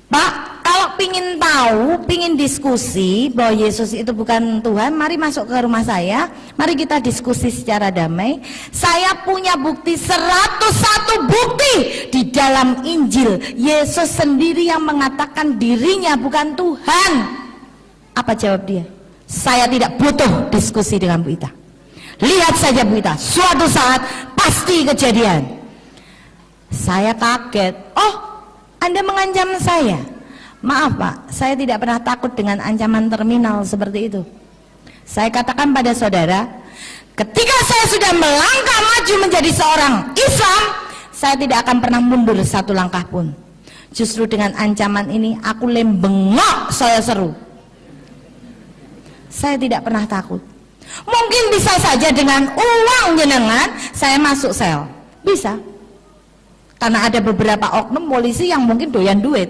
Pak, kalau pingin tahu, pingin diskusi bahwa Yesus itu bukan Tuhan, mari masuk ke rumah saya, mari kita diskusi secara damai. Saya punya bukti 101 bukti di dalam Injil. Yesus sendiri yang mengatakan dirinya bukan Tuhan. Apa jawab dia? Saya tidak butuh diskusi dengan Bu Ita. Lihat saja Bu Ita, suatu saat pasti kejadian. Saya kaget, oh Anda mengancam saya. Maaf Pak, saya tidak pernah takut dengan ancaman terminal seperti itu. Saya katakan pada saudara, ketika saya sudah melangkah maju menjadi seorang Islam, saya tidak akan pernah mundur satu langkah pun. Justru dengan ancaman ini aku lembengok, saya seru. Saya tidak pernah takut. Mungkin bisa saja dengan uang jenengan saya masuk sel, bisa. Karena ada beberapa oknum polisi yang mungkin doyan duit,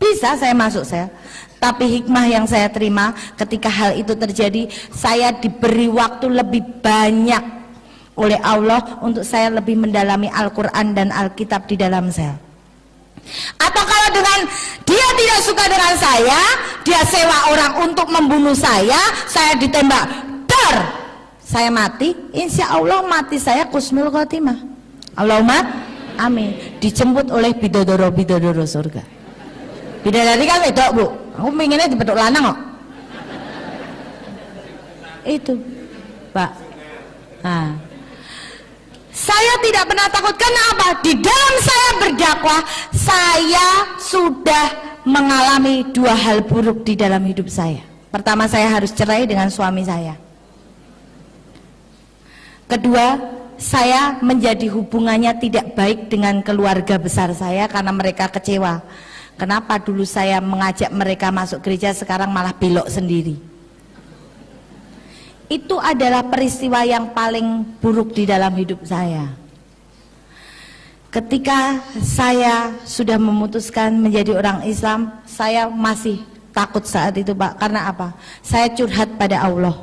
bisa saya masuk sel. Tapi hikmah yang saya terima ketika hal itu terjadi, saya diberi waktu lebih banyak oleh Allah untuk saya lebih mendalami Al-Quran dan Alkitab di dalam sel. Atau kalau dengan dia tidak suka dengan saya, dia sewa orang untuk membunuh saya ditembak, dar, saya mati, insya Allah mati saya kusnul khotimah. Allahumma amin. Dijemput oleh bidodoro-bidodoro surga. Bidadari kan wedok Bu, aku pinginnya dibentuk lanang kok. Itu Pak. Nah, saya tidak pernah takut. Kenapa? Di dalam saya berdakwah, saya sudah mengalami 2 hal buruk di dalam hidup saya. Pertama, saya harus cerai dengan suami saya. Kedua, saya menjadi hubungannya tidak baik dengan keluarga besar saya karena mereka kecewa. Kenapa dulu saya mengajak mereka masuk gereja, sekarang malah belok sendiri. Itu adalah peristiwa yang paling buruk di dalam hidup saya. Ketika saya sudah memutuskan menjadi orang Islam, saya masih takut saat itu Pak. Karena apa? Saya curhat pada Allah.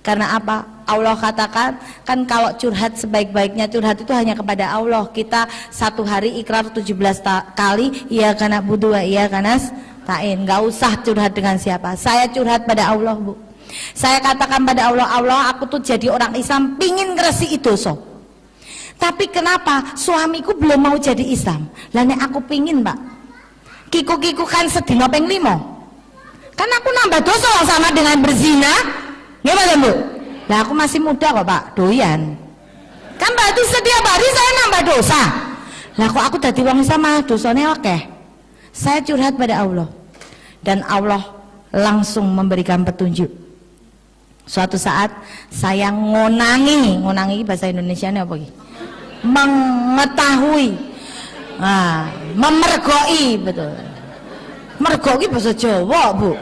Karena apa? Allah katakan kan kalau curhat sebaik-baiknya curhat itu hanya kepada Allah. Kita satu hari ikrar 17 kali iya karena budu iya karena ta'in, nggak usah curhat dengan siapa. Saya curhat pada Allah, Bu. Saya katakan pada Allah, Allah aku tuh jadi orang Islam pingin ngeresi itu so. Tapi kenapa suamiku belum mau jadi Islam? Lah nek aku pingin, Pak. Kiku-kiku kan sedina ping 5. Kan aku nambah dosa sama dengan berzina. Gimana, Bu? Lah aku masih muda kok, Pak. Doyan. Kan berarti setiap hari saya nambah dosa. Lah kok aku dadi wong sama dosanya akeh. Saya curhat pada Allah. Dan Allah langsung memberikan petunjuk. Suatu saat saya ngonangi bahasa Indonesianya apa iki? Mengetahui, memergoi, betul. Mergoi bahasa Jawa, Bu.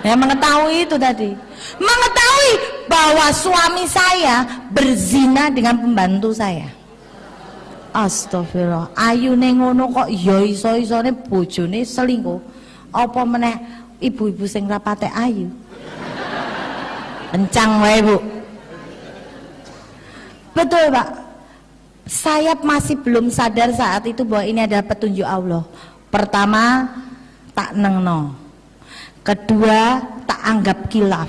Ya mengetahui itu tadi, mengetahui bahwa suami saya berzina dengan pembantu saya. Astagfirullah, ayune ngono kok ya iso-isone bojone selingkuh. Apa meneh ibu-ibu sing rapate ayu. Kencang wae, Bu. Betul, Pak. Saya masih belum sadar saat itu bahwa ini adalah petunjuk Allah. Pertama, tak nengno. Kedua, tak anggap kilaf.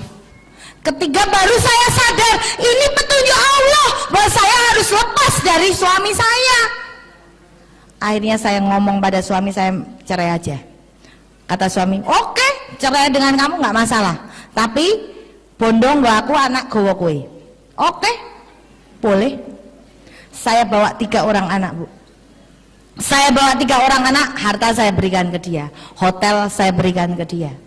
Ketiga, baru saya sadar ini petunjuk Allah bahwa saya harus lepas dari suami saya. Akhirnya saya ngomong pada suami saya, cerai aja. Kata suami, oke, cerai dengan kamu nggak masalah. Tapi bondong gak aku anak gowo kowe. Oke, boleh. Saya bawa 3 orang anak, Bu. Saya bawa 3 orang anak, harta saya berikan ke dia, hotel saya berikan ke dia,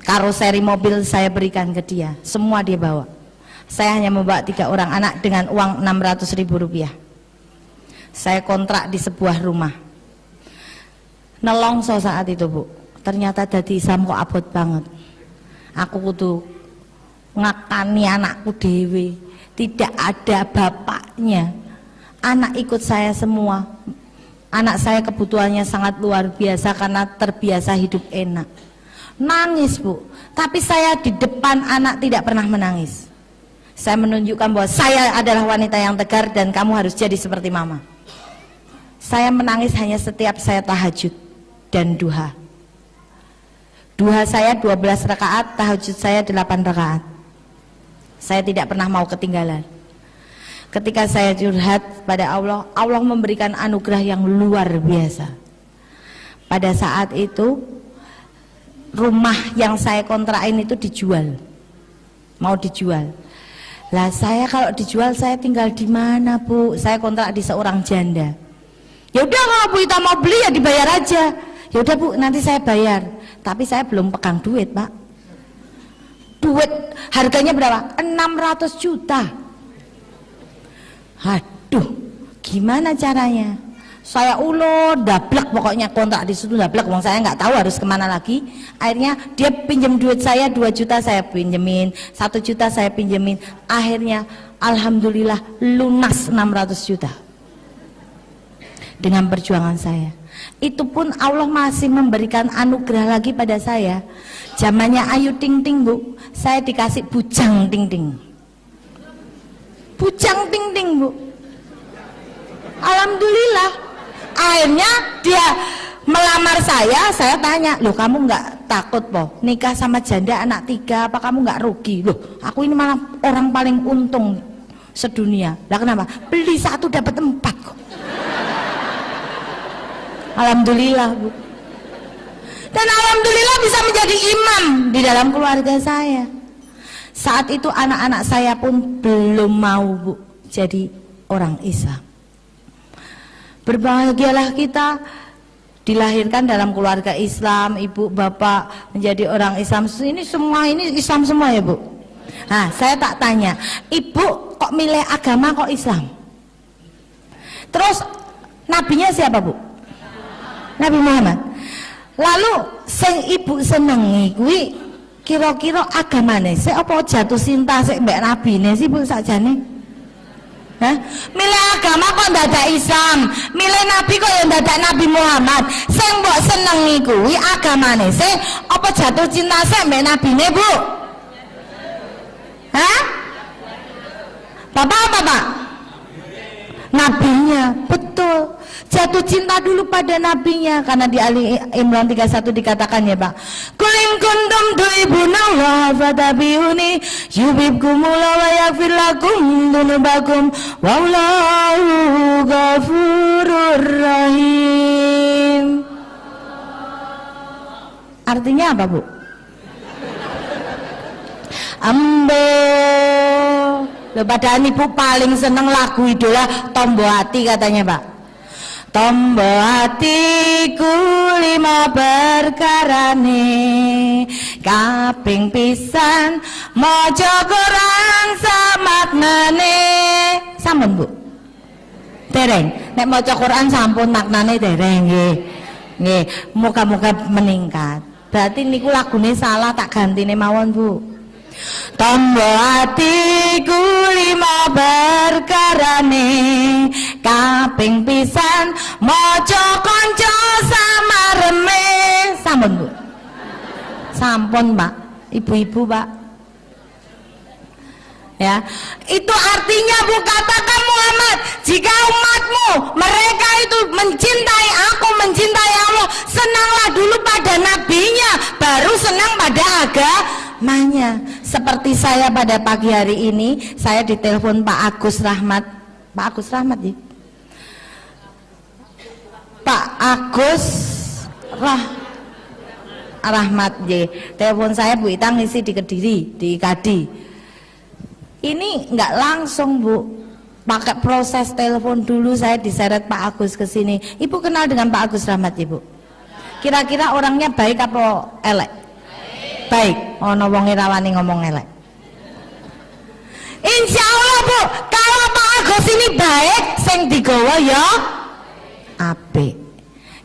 karoseri mobil saya berikan ke dia, semua dia bawa. Saya hanya membawa 3 orang anak dengan uang 600.000 rupiah. Saya kontrak di sebuah rumah. Nelongso saat itu, Bu. Ternyata dadi Islam kok abot banget. Aku kudu ngakani anakku dewe. Tidak ada bapaknya. Anak ikut saya semua. Anak saya kebutuhannya sangat luar biasa karena terbiasa hidup enak. Nangis, Bu. Tapi saya di depan anak tidak pernah menangis. Saya menunjukkan bahwa saya adalah wanita yang tegar dan kamu harus jadi seperti mama. Saya menangis hanya setiap saya tahajud dan duha. Duha saya 12 rakaat, tahajud saya 8 rakaat. Saya tidak pernah mau ketinggalan. Ketika saya curhat pada Allah, Allah memberikan anugerah yang luar biasa. Pada saat itu rumah yang saya kontrakin itu dijual, mau dijual. Lah saya kalau dijual saya tinggal di mana, Bu? Saya kontrak di seorang janda. Ya udah kalau Bu Ita mau beli ya dibayar aja. Ya udah Bu, nanti saya bayar. Tapi saya belum pegang duit, Pak. Duit harganya berapa? 600 juta. Aduh, gimana caranya? Saya dablek pokoknya kontrak di situ dablek. Wong saya nggak tahu harus kemana lagi. Akhirnya dia pinjam duit saya 2 juta saya pinjemin, 1 juta saya pinjemin. Akhirnya alhamdulillah lunas 600 juta. Dengan perjuangan saya. Itu pun Allah masih memberikan anugerah lagi pada saya. Zamannya Ayu Ting Ting, Bu, saya dikasih Bujang Ting Ting. Bujang Ting Ting, Bu. Alhamdulillah. Akhirnya dia melamar saya tanya, loh kamu nggak takut po nikah sama janda anak 3, apa kamu nggak rugi? Loh aku ini malah orang paling untung sedunia. Lah kenapa? Beli 1 dapat 4 kok. Alhamdulillah, Bu. Dan alhamdulillah bisa menjadi imam di dalam keluarga saya. Saat itu anak-anak saya pun belum mau, Bu, jadi orang Islam. Berbahagialah kita dilahirkan dalam keluarga Islam, ibu bapak menjadi orang Islam. Ini semua ini Islam semua ya, Bu. Nah, saya tak tanya, ibu kok milih agama kok Islam? Terus nabinya siapa, Bu? Nabi Muhammad. Lalu sing ibu senengi kuwi kira-kira agamane sik apa jatuh cinta sik mbek nabine sih, Bu, sakjane? Hah? Milih agama kok dadak Islam, milih nabi kok ya dadak Nabi Muhammad. Sing mbok senengi kuwi agamane sik apa jatuh cinta sik mbek nabine, Bu? Hah? Bapak apa Pak? Nabinya, betul. Jatuh cinta dulu pada nabinya, karena di Ali Imran 31 dikatakan ya Pak, Qul in kuntum tuhibbuna fattabi'uni yuhibbukumullahu wa yaghfir lakum dzunubakum wallahu ghafurur rahim. Artinya apa Bu? Ambo. Loh, padahal ibu paling seneng lagu idola Tombo Hati katanya Pak. Tombo hatiku lima perkarane, kaping pisan maca Quran samaknane. Sampun Bu? Dereng. Nek maca Quran sampun maknane dereng nggih. Nggih, muga-muga meningkat. Berarti niku lagune salah, tak gantine mawon Bu. Tombo hatiku lima perkarane, kaping pisan maca kanca samareme. Sampun Bu? Sampun Pak. Ibu-ibu Pak. Ya, itu artinya Bu, katakan Muhammad, jika umatmu mereka itu mencintai aku, mencintai Allah, senanglah dulu pada nabinya, baru senang pada agamanya. Seperti saya pada pagi hari ini, saya ditelepon Pak Agus Rahmat. Pak Agus Rahmat ya? Pak Agus Rahmat ya. Telepon saya Bu Itang ngisi di Kediri, di Kadi. Ini nggak langsung Bu, pakai proses telepon dulu, saya diseret Pak Agus ke sini. Ibu kenal dengan Pak Agus Rahmat Ibu? Kira-kira orangnya baik apa elek? Baik. Ono wong rawani ngomong elek. Insya Allah Bu, kalau Pak Agus ini baik, sing digawa ya apik.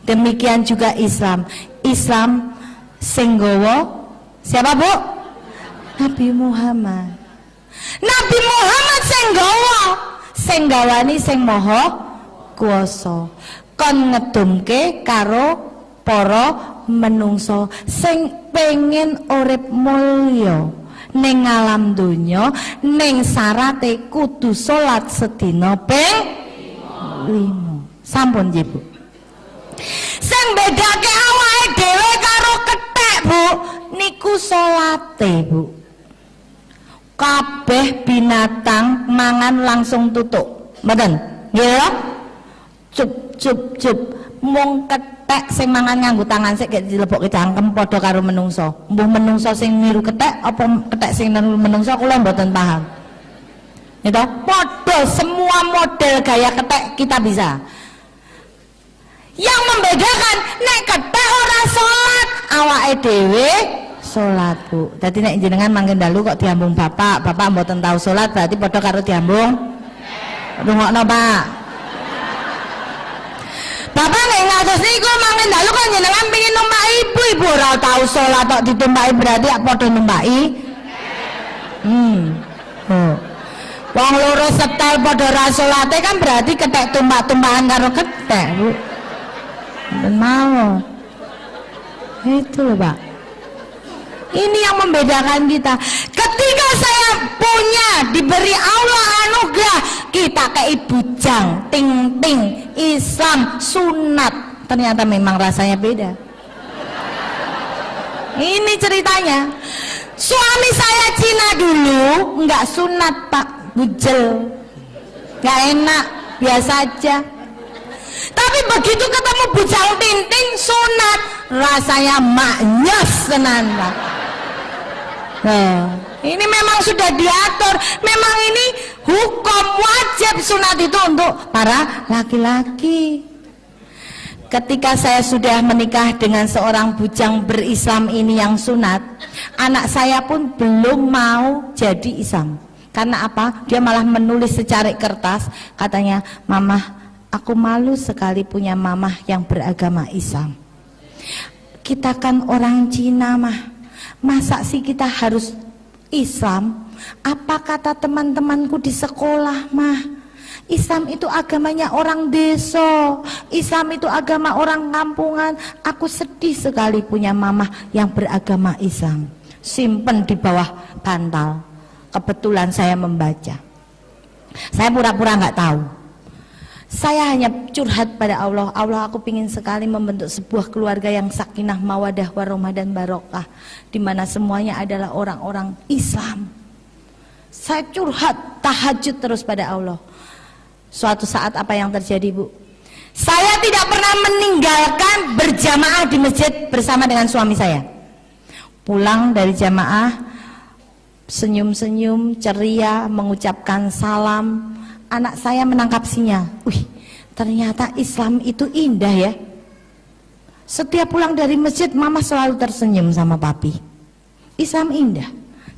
Demikian juga Islam. Islam sing gawa siapa Bu? Nabi Muhammad. Nabi Muhammad sing gawani sing maha kuwasa, kon ngedumke karo para menungso sing pengen urip mulya ning alam donya, ning syarate kudu salat sedina ping 5. Sampun nggih Bu. Sing bedake awake dhewe karo kethek Bu, niku salate Bu. Kabeh binatang mangan langsung tutuk, mboten nggih lho? Cup mung kethek sing mangan nganggo tangan sik gek dilebokke cangkem padha karo menungso. Mbuh menungso sing niru kethek apa kethek sing niru menungso kula mboten paham. Gitu? Padha semua model gaya kethek kita bisa. Yang membedakan nek kethek ora salat, awake dhewe salat Bu. Dadi nek jenengan mangken dalu kok diambung bapak mboten tahu salat, berarti padha karo diambung. Rungokno Pak. Bapak nek ngatos niku mangken dalu kok jenengan pengin numpak ibu ora tahu salat kok ditumpaki, berarti padha numpaki. Wong loro setel padha ra salate kan berarti kethek tumpak-tumpakan karo kethek Bu. Ben mau. Itu loh Pak. Ini yang membedakan kita. Ketika saya punya, diberi Allah anugerah, kita kayak bujang, ting-ting, Islam, sunat, ternyata memang rasanya beda. Ini ceritanya. Suami saya Cina dulu nggak sunat Pak, bujel, nggak enak, biasa aja. Tapi begitu ketemu bujang ting-ting sunat, rasanya maknyes tenan Pak. Nah, ini memang sudah diatur, memang ini hukum wajib sunat itu untuk para laki-laki. Ketika saya sudah menikah dengan seorang bujang berislam ini yang sunat, anak saya pun belum mau jadi Islam. Karena apa? Dia malah menulis secari kertas, katanya, "Mama, aku malu sekali punya mama yang beragama Islam. Kita kan orang Cina mah. Masa sih kita harus Islam? Apa kata teman-temanku di sekolah mah? Islam itu agamanya orang desa, Islam itu agama orang kampungan. Aku sedih sekali punya mama yang beragama Islam." Simpen di bawah bantal. kebetulan saya membaca. Saya pura-pura nggak tahu. Saya hanya curhat pada Allah. Allah, aku pingin sekali membentuk sebuah keluarga yang sakinah, mawadah, warahmah dan barokah, di mana semuanya adalah orang-orang Islam. Saya curhat tahajud terus pada Allah. Suatu saat apa yang terjadi, Bu? Saya tidak pernah meninggalkan berjamaah di masjid bersama dengan suami saya. Pulang dari jamaah, senyum-senyum, ceria, mengucapkan salam. Anak saya menangkap sinyal. Wih, ternyata Islam itu indah ya. Setiap pulang dari masjid, mama selalu tersenyum sama papi. Islam indah.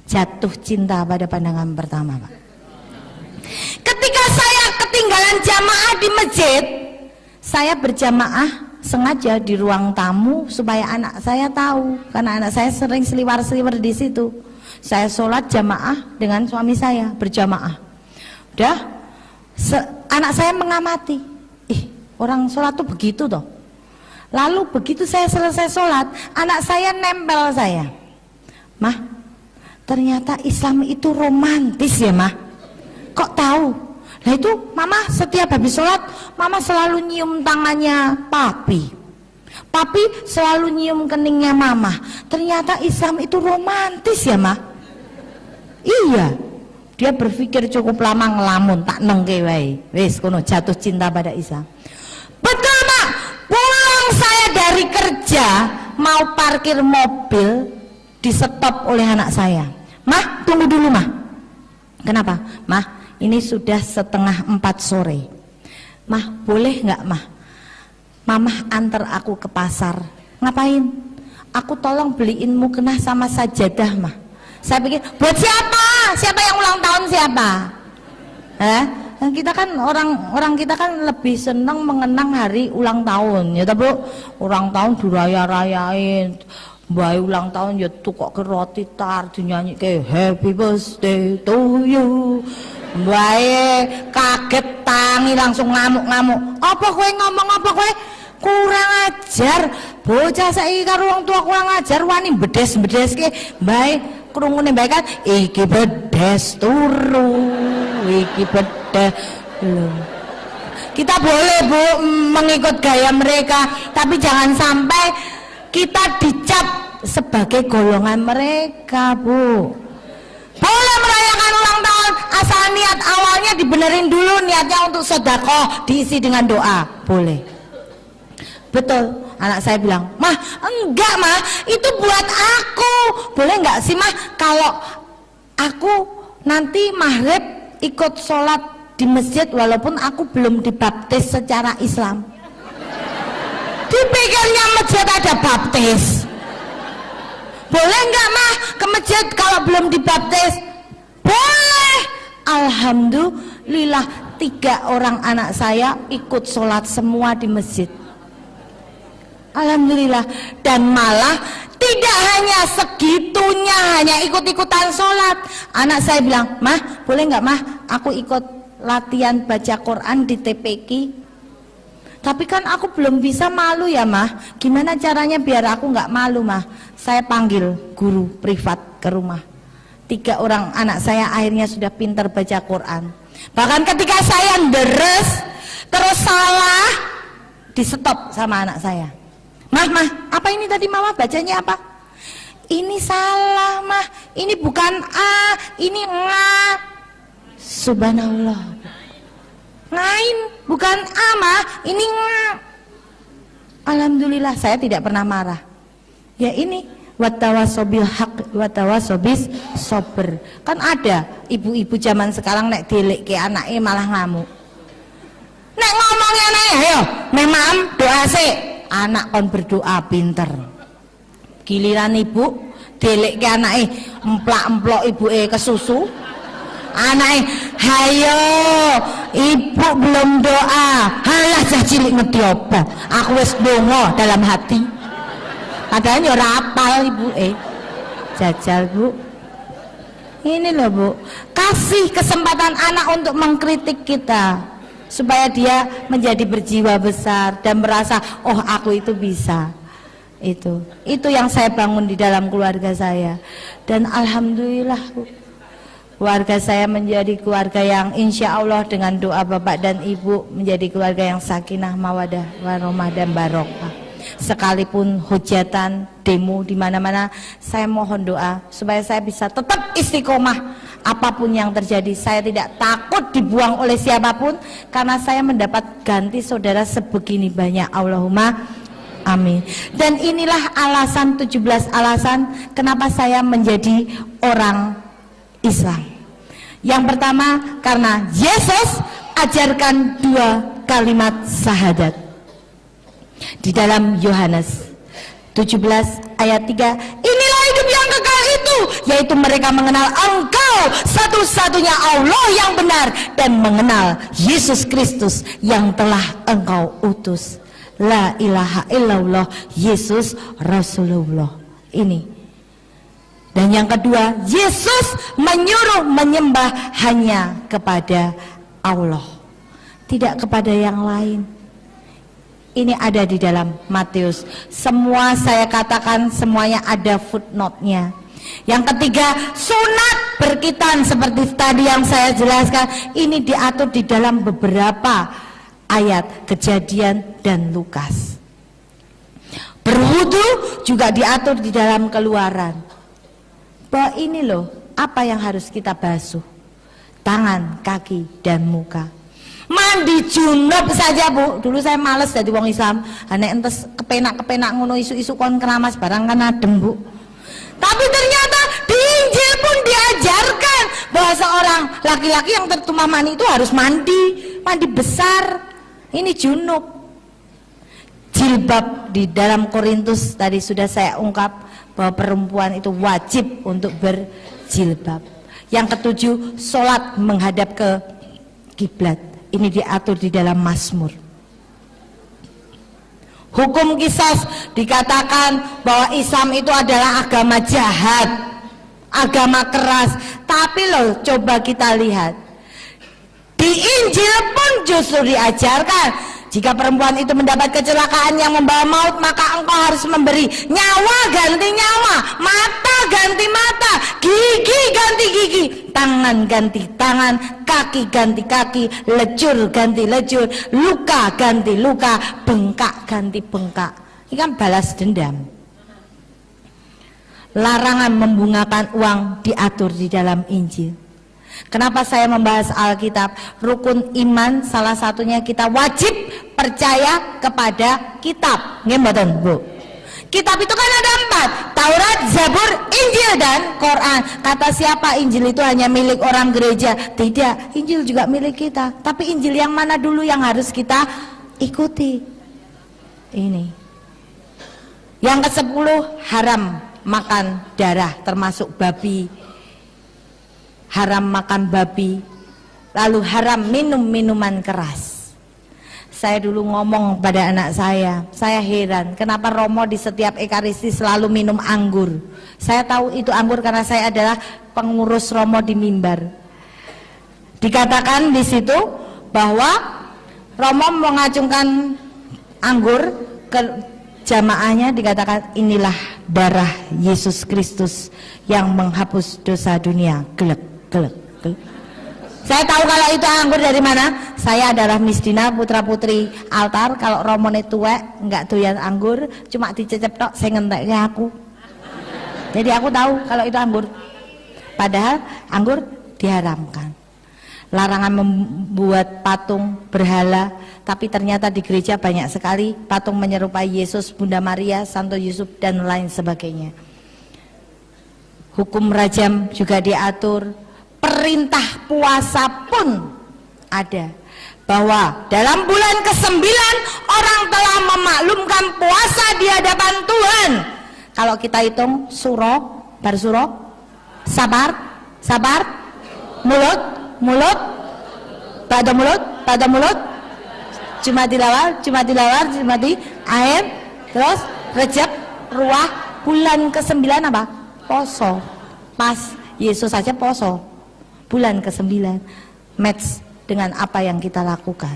Jatuh cinta pada pandangan pertama, Pak. Ketika saya ketinggalan jamaah di masjid, saya berjamaah sengaja di ruang tamu supaya anak saya tahu, karena anak saya sering seliwar-seliwar di situ. Saya sholat jamaah dengan suami saya berjamaah. Udah, anak saya mengamati, orang sholat tuh begitu toh. Lalu begitu saya selesai sholat, anak saya nempel saya. Mah, ternyata Islam itu romantis ya, Mah. Kok tahu? Nah itu mama setiap habis sholat, mama selalu nyium tangannya papi. Papi selalu nyium keningnya mama. Ternyata Islam itu romantis ya, Mah. Iya. Dia berpikir cukup lama ngelamun, tak nengke wae. Wis kono jatuh cinta pada Islam. Betul, Mak. Pulang saya dari kerja, mau parkir mobil, di stop oleh anak saya. Mah, tunggu dulu, Mah. Kenapa? Mah, ini sudah 3:30 sore. Mah, boleh nggak, Mah? Mamah antar aku ke pasar. Ngapain? Aku tolong beliin mukena sama sajadah, Mah. Saya pikir, buat siapa? Siapa yang ulang tahun siapa? Kita kan orang kita kan lebih senang mengenang hari ulang tahun, ya Bu. Ulang tahun diraya-rayain. Mbak ulang tahun ya tukok ke roti tar dinyanyi ke happy birthday to you. Mbak kaget tangi langsung ngamuk-ngamuk. Apa kowe ngomong apa kowe? Kurang ajar. Bocah saiki karo wong tua kurang ajar wani bedes-bedeske. Mbak krungune mbak kan iki bedes turu. Iki bedes. Kita boleh Bu mengikut gaya mereka, tapi jangan sampai kita dicap sebagai golongan mereka, Bu. Boleh merayakan ulang tahun asal niat awalnya dibenerin dulu, niatnya untuk sedekah, diisi dengan doa, boleh. Betul, anak saya bilang, Mah, enggak Mah, itu buat aku. Boleh enggak sih Mah, kalau aku nanti maghrib ikut sholat di masjid walaupun aku belum dibaptis secara Islam? Dipikirnya masjid ada baptis. Boleh nggak Mah ke masjid kalau belum dibaptis? Boleh. Alhamdulillah 3 orang anak saya ikut sholat semua di masjid. Alhamdulillah. Dan malah tidak hanya segitunya, hanya ikut-ikutan sholat. Anak saya bilang, Mah boleh nggak Mah aku ikut latihan baca Quran di TPQ? Tapi kan aku belum bisa, malu ya Mah. Gimana caranya biar aku nggak malu Mah? Saya panggil guru privat ke rumah. 3 orang anak saya akhirnya sudah pintar baca Quran. Bahkan ketika saya deres terus salah, di stop sama anak saya. Mah, apa ini tadi Mama bacanya apa? Ini salah Mah, ini bukan A, ini nga. Subhanallah. Ngain, bukan ama, ini nga. Alhamdulillah saya tidak pernah marah. Ya ini watawasobil haq watawasobis sober. Kan ada ibu-ibu zaman sekarang nek dilek ke anaknya malah ngamuk. Nek ngomongnya anaknya, ayo, memang doa sih. Anak kon berdoa pinter. Giliran ibu dilek ke anaknya emplak-emplok ibu ke susu. Anaknya, hayo ibu belum doa, halah cah cilik ngerti apa, aku wis dongo dalam hati. Padahal ya ora apal ibu jajal Bu. Ini loh Bu, kasih kesempatan anak untuk mengkritik kita supaya dia menjadi berjiwa besar dan merasa oh aku itu bisa. Itu yang saya bangun di dalam keluarga saya. Dan alhamdulillah Bu, Keluarga saya menjadi keluarga yang insya Allah dengan doa Bapak dan Ibu menjadi keluarga yang sakinah, mawadah, warahmah dan barokah. Sekalipun hujatan, demo di mana-mana, saya mohon doa supaya saya bisa tetap istiqomah. Apapun yang terjadi, saya tidak takut dibuang oleh siapapun, karena saya mendapat ganti saudara sebegini banyak. Allahumma amin. Dan inilah alasan, 17 alasan kenapa saya menjadi orang Islam. Yang pertama, karena Yesus ajarkan 2 kalimat syahadat. Di dalam Yohanes 17 ayat 3, inilah hidup yang kekal itu, yaitu mereka mengenal Engkau satu-satunya Allah yang benar, dan mengenal Yesus Kristus yang telah Engkau utus. La ilaha illallah, Yesus Rasulullah. Ini. Dan yang kedua, Yesus menyuruh menyembah hanya kepada Allah, tidak kepada yang lain. Ini ada di dalam Matius. Semua saya katakan, semuanya ada footnote-nya. Yang ketiga, sunat berkitan seperti tadi yang saya jelaskan. Ini diatur di dalam beberapa ayat Kejadian dan Lukas. Berwudu juga diatur di dalam Keluaran. Bahwa ini loh apa yang harus kita basuh: tangan, kaki, dan muka. Mandi junub saja Bu, dulu saya males jadi wong Islam, nek entes kepenak ngono isu-isu kon keramas barang kan adem Bu. Tapi ternyata di Injil pun diajarkan bahwa seorang laki-laki yang tertumpah mani itu harus mandi besar. Ini junub. Jilbab di dalam Korintus tadi sudah saya ungkap bahwa perempuan itu wajib untuk berjilbab. Yang ketujuh, sholat menghadap ke kiblat. Ini diatur di dalam Mazmur. Hukum kisos dikatakan bahwa Islam itu adalah agama jahat, agama keras. Tapi loh, coba kita lihat di Injil pun justru diajarkan, jika perempuan itu mendapat kecelakaan yang membawa maut, maka engkau harus memberi nyawa ganti nyawa, mata ganti mata, gigi ganti gigi, tangan ganti tangan, kaki ganti kaki, lejur ganti lejur, luka ganti luka, bengkak ganti bengkak. Ini kan balas dendam. Larangan membungakan uang diatur di dalam Injil. Kenapa saya membahas Alkitab? Rukun iman salah satunya kita wajib percaya kepada kitab. Nggih mboten, Bu? Kitab itu kan ada 4, Taurat, Zabur, Injil, dan Quran. Kata siapa Injil itu hanya milik orang gereja? Tidak, Injil juga milik kita. Tapi Injil yang mana dulu yang harus kita ikuti? Ini. Yang ke-10, haram makan darah termasuk babi. Haram makan babi. Lalu haram minum minuman keras. Saya dulu ngomong pada anak saya heran kenapa Romo di setiap Ekaristi selalu minum anggur. Saya tahu itu anggur karena saya adalah pengurus Romo di mimbar. Dikatakan di situ bahwa Romo mengacungkan anggur ke jamaahnya, dikatakan inilah darah Yesus Kristus yang menghapus dosa dunia. Gelek, gelek, gelek. Saya tahu kalau itu anggur dari mana. Saya adalah misdina putra putri altar. Kalau Romone tuwek nggak doyan anggur, cuma dicecep tok saya ngenteknya aku. Jadi aku tahu kalau itu anggur. Padahal anggur diharamkan. Larangan membuat patung berhala, tapi ternyata di gereja banyak sekali patung menyerupai Yesus, Bunda Maria, Santo Yusuf, dan lain sebagainya. Hukum rajam juga diatur. Perintah puasa pun ada, bahwa dalam bulan ke-9 orang telah memaklumkan puasa di hadapan Tuhan. Kalau kita hitung suro, barsuro, sabar, mulut, pada mulut, cuma dilawar, cuma di air, terus Rejab, Ruah, bulan ke-9 apa? Poso. Pas Yesus saja poso. Bulan ke-9 match dengan apa yang kita lakukan.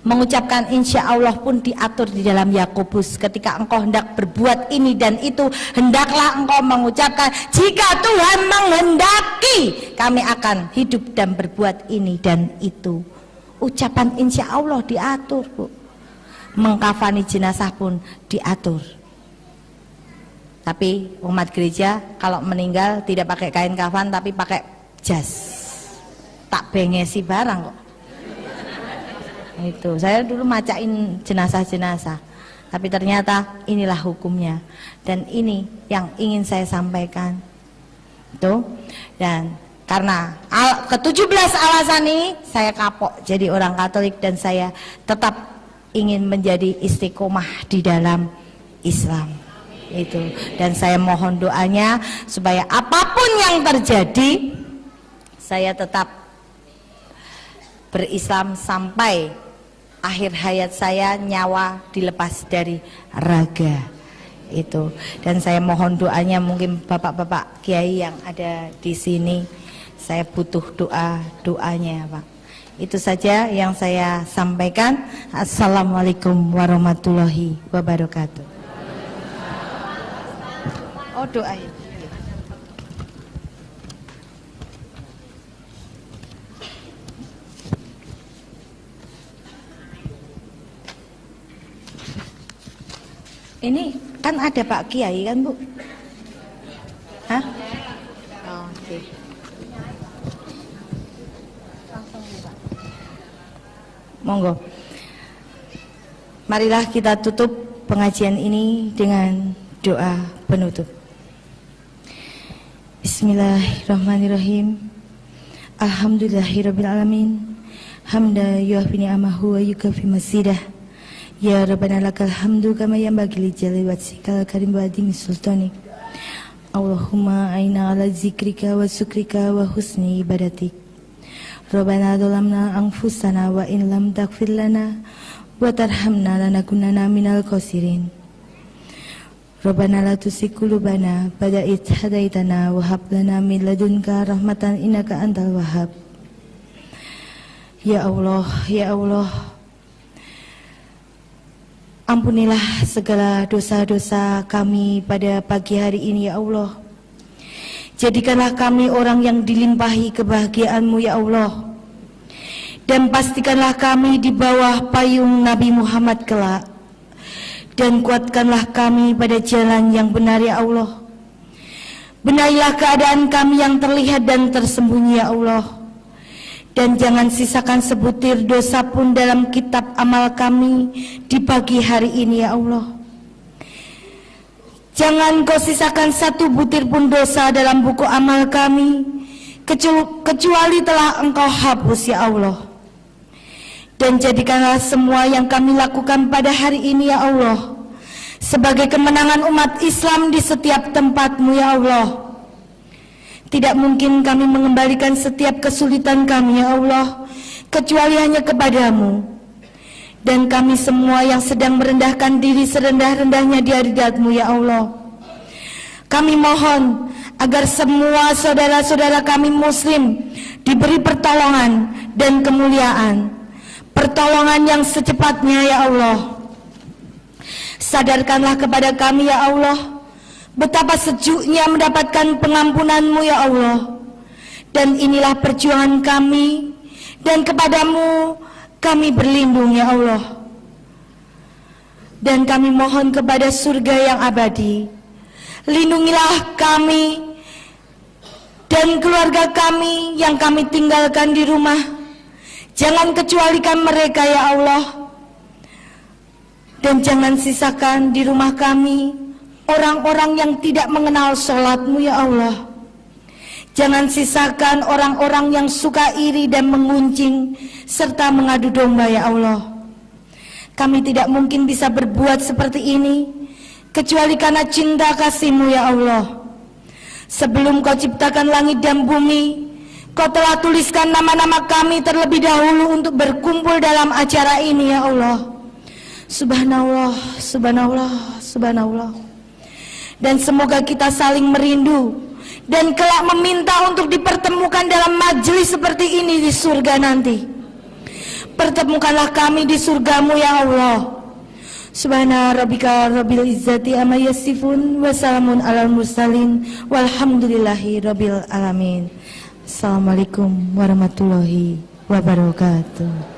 Mengucapkan insya Allah pun diatur di dalam Yakobus. Ketika engkau hendak berbuat ini dan itu, hendaklah engkau mengucapkan, jika Tuhan menghendaki kami akan hidup dan berbuat ini dan itu. Ucapan insya Allah diatur, Bu. Mengkafani jenazah pun diatur. Tapi umat gereja kalau meninggal tidak pakai kain kafan tapi pakai jas. Tak bengesi barang kok. Itu saya dulu macain jenazah-jenazah, tapi ternyata inilah hukumnya dan ini yang ingin saya sampaikan itu. Dan karena ke-17 alasan ini saya kapok jadi orang Katolik dan saya tetap ingin menjadi istiqomah di dalam Islam itu. Dan saya mohon doanya supaya apapun yang terjadi saya tetap berislam sampai akhir hayat saya, nyawa dilepas dari raga itu. Dan saya mohon doanya, mungkin bapak-bapak kiai yang ada di sini, saya butuh doanya, Pak. Itu saja yang saya sampaikan. Assalamualaikum warahmatullahi wabarakatuh. Oh, doa ya. Ini kan ada Pak Kiai kan, Bu? Hah? Oh, oke. Monggo. Marilah kita tutup pengajian ini dengan doa penutup. Bismillahirrahmanirrahim. Alhamdulillahirabbil alamin. Hamda yuhfi ni'amahu wa yukafi masidah. Ya Rabbana lakal hamdu kama yanbaghi li jalali wajhikal karim wa adimi sultanik. Allahumma aina ala zikrika wa syukrika wa husni ibadatik. Rabbana zalamna anfusana wa in lam taghfir lana wa tarhamna lanakunanna minal khasirin. Rabbana la tuzigh qulubana ba'da idh hadaitana wa hab lana min ladunka rahmatan innaka antal wahhab. Ya Allah, ya Allah, ampunilah segala dosa-dosa kami pada pagi hari ini ya Allah. Jadikanlah kami orang yang dilimpahi kebahagiaan-Mu ya Allah. Dan pastikanlah kami di bawah payung Nabi Muhammad kelak. Dan kuatkanlah kami pada jalan yang benar ya Allah. Benarilah keadaan kami yang terlihat dan tersembunyi ya Allah. Dan jangan sisakan sebutir dosa pun dalam kitab amal kami di pagi hari ini ya Allah. Jangan Kau sisakan satu butir pun dosa dalam buku amal kami, kecuali telah Engkau hapus ya Allah. Dan jadikanlah semua yang kami lakukan pada hari ini ya Allah sebagai kemenangan umat Islam di setiap tempat-Mu ya Allah. Tidak mungkin kami mengembalikan setiap kesulitan kami ya Allah, kecuali hanya kepada-Mu. Dan kami semua yang sedang merendahkan diri serendah-rendahnya di hadirat-Mu ya Allah, kami mohon agar semua saudara-saudara kami muslim diberi pertolongan dan kemuliaan, pertolongan yang secepatnya ya Allah. Sadarkanlah kepada kami ya Allah betapa sejuknya mendapatkan pengampunan-Mu ya Allah. Dan inilah perjuangan kami, dan kepada-Mu kami berlindung ya Allah. Dan kami mohon kepada surga yang abadi. Lindungilah kami dan keluarga kami yang kami tinggalkan di rumah. Jangan kecualikan mereka ya Allah. Dan jangan sisakan di rumah kami orang-orang yang tidak mengenal sholat-Mu ya Allah. Jangan sisakan orang-orang yang suka iri dan menguncing serta mengadu domba ya Allah. Kami tidak mungkin bisa berbuat seperti ini kecuali karena cinta kasih-Mu ya Allah. Sebelum Kau ciptakan langit dan bumi, Kau telah tuliskan nama-nama kami terlebih dahulu untuk berkumpul dalam acara ini ya Allah. Subhanallah, subhanallah, subhanallah. Dan semoga kita saling merindu dan kelak meminta untuk dipertemukan dalam majelis seperti ini di surga nanti. pertemukanlah kami di surgamu ya Allah. Subhana rabbika rabbil izzati amma yasifun wa salamun alal mursalin walhamdulillahi rabbil alamin. Assalamualaikum warahmatullahi wabarakatuh.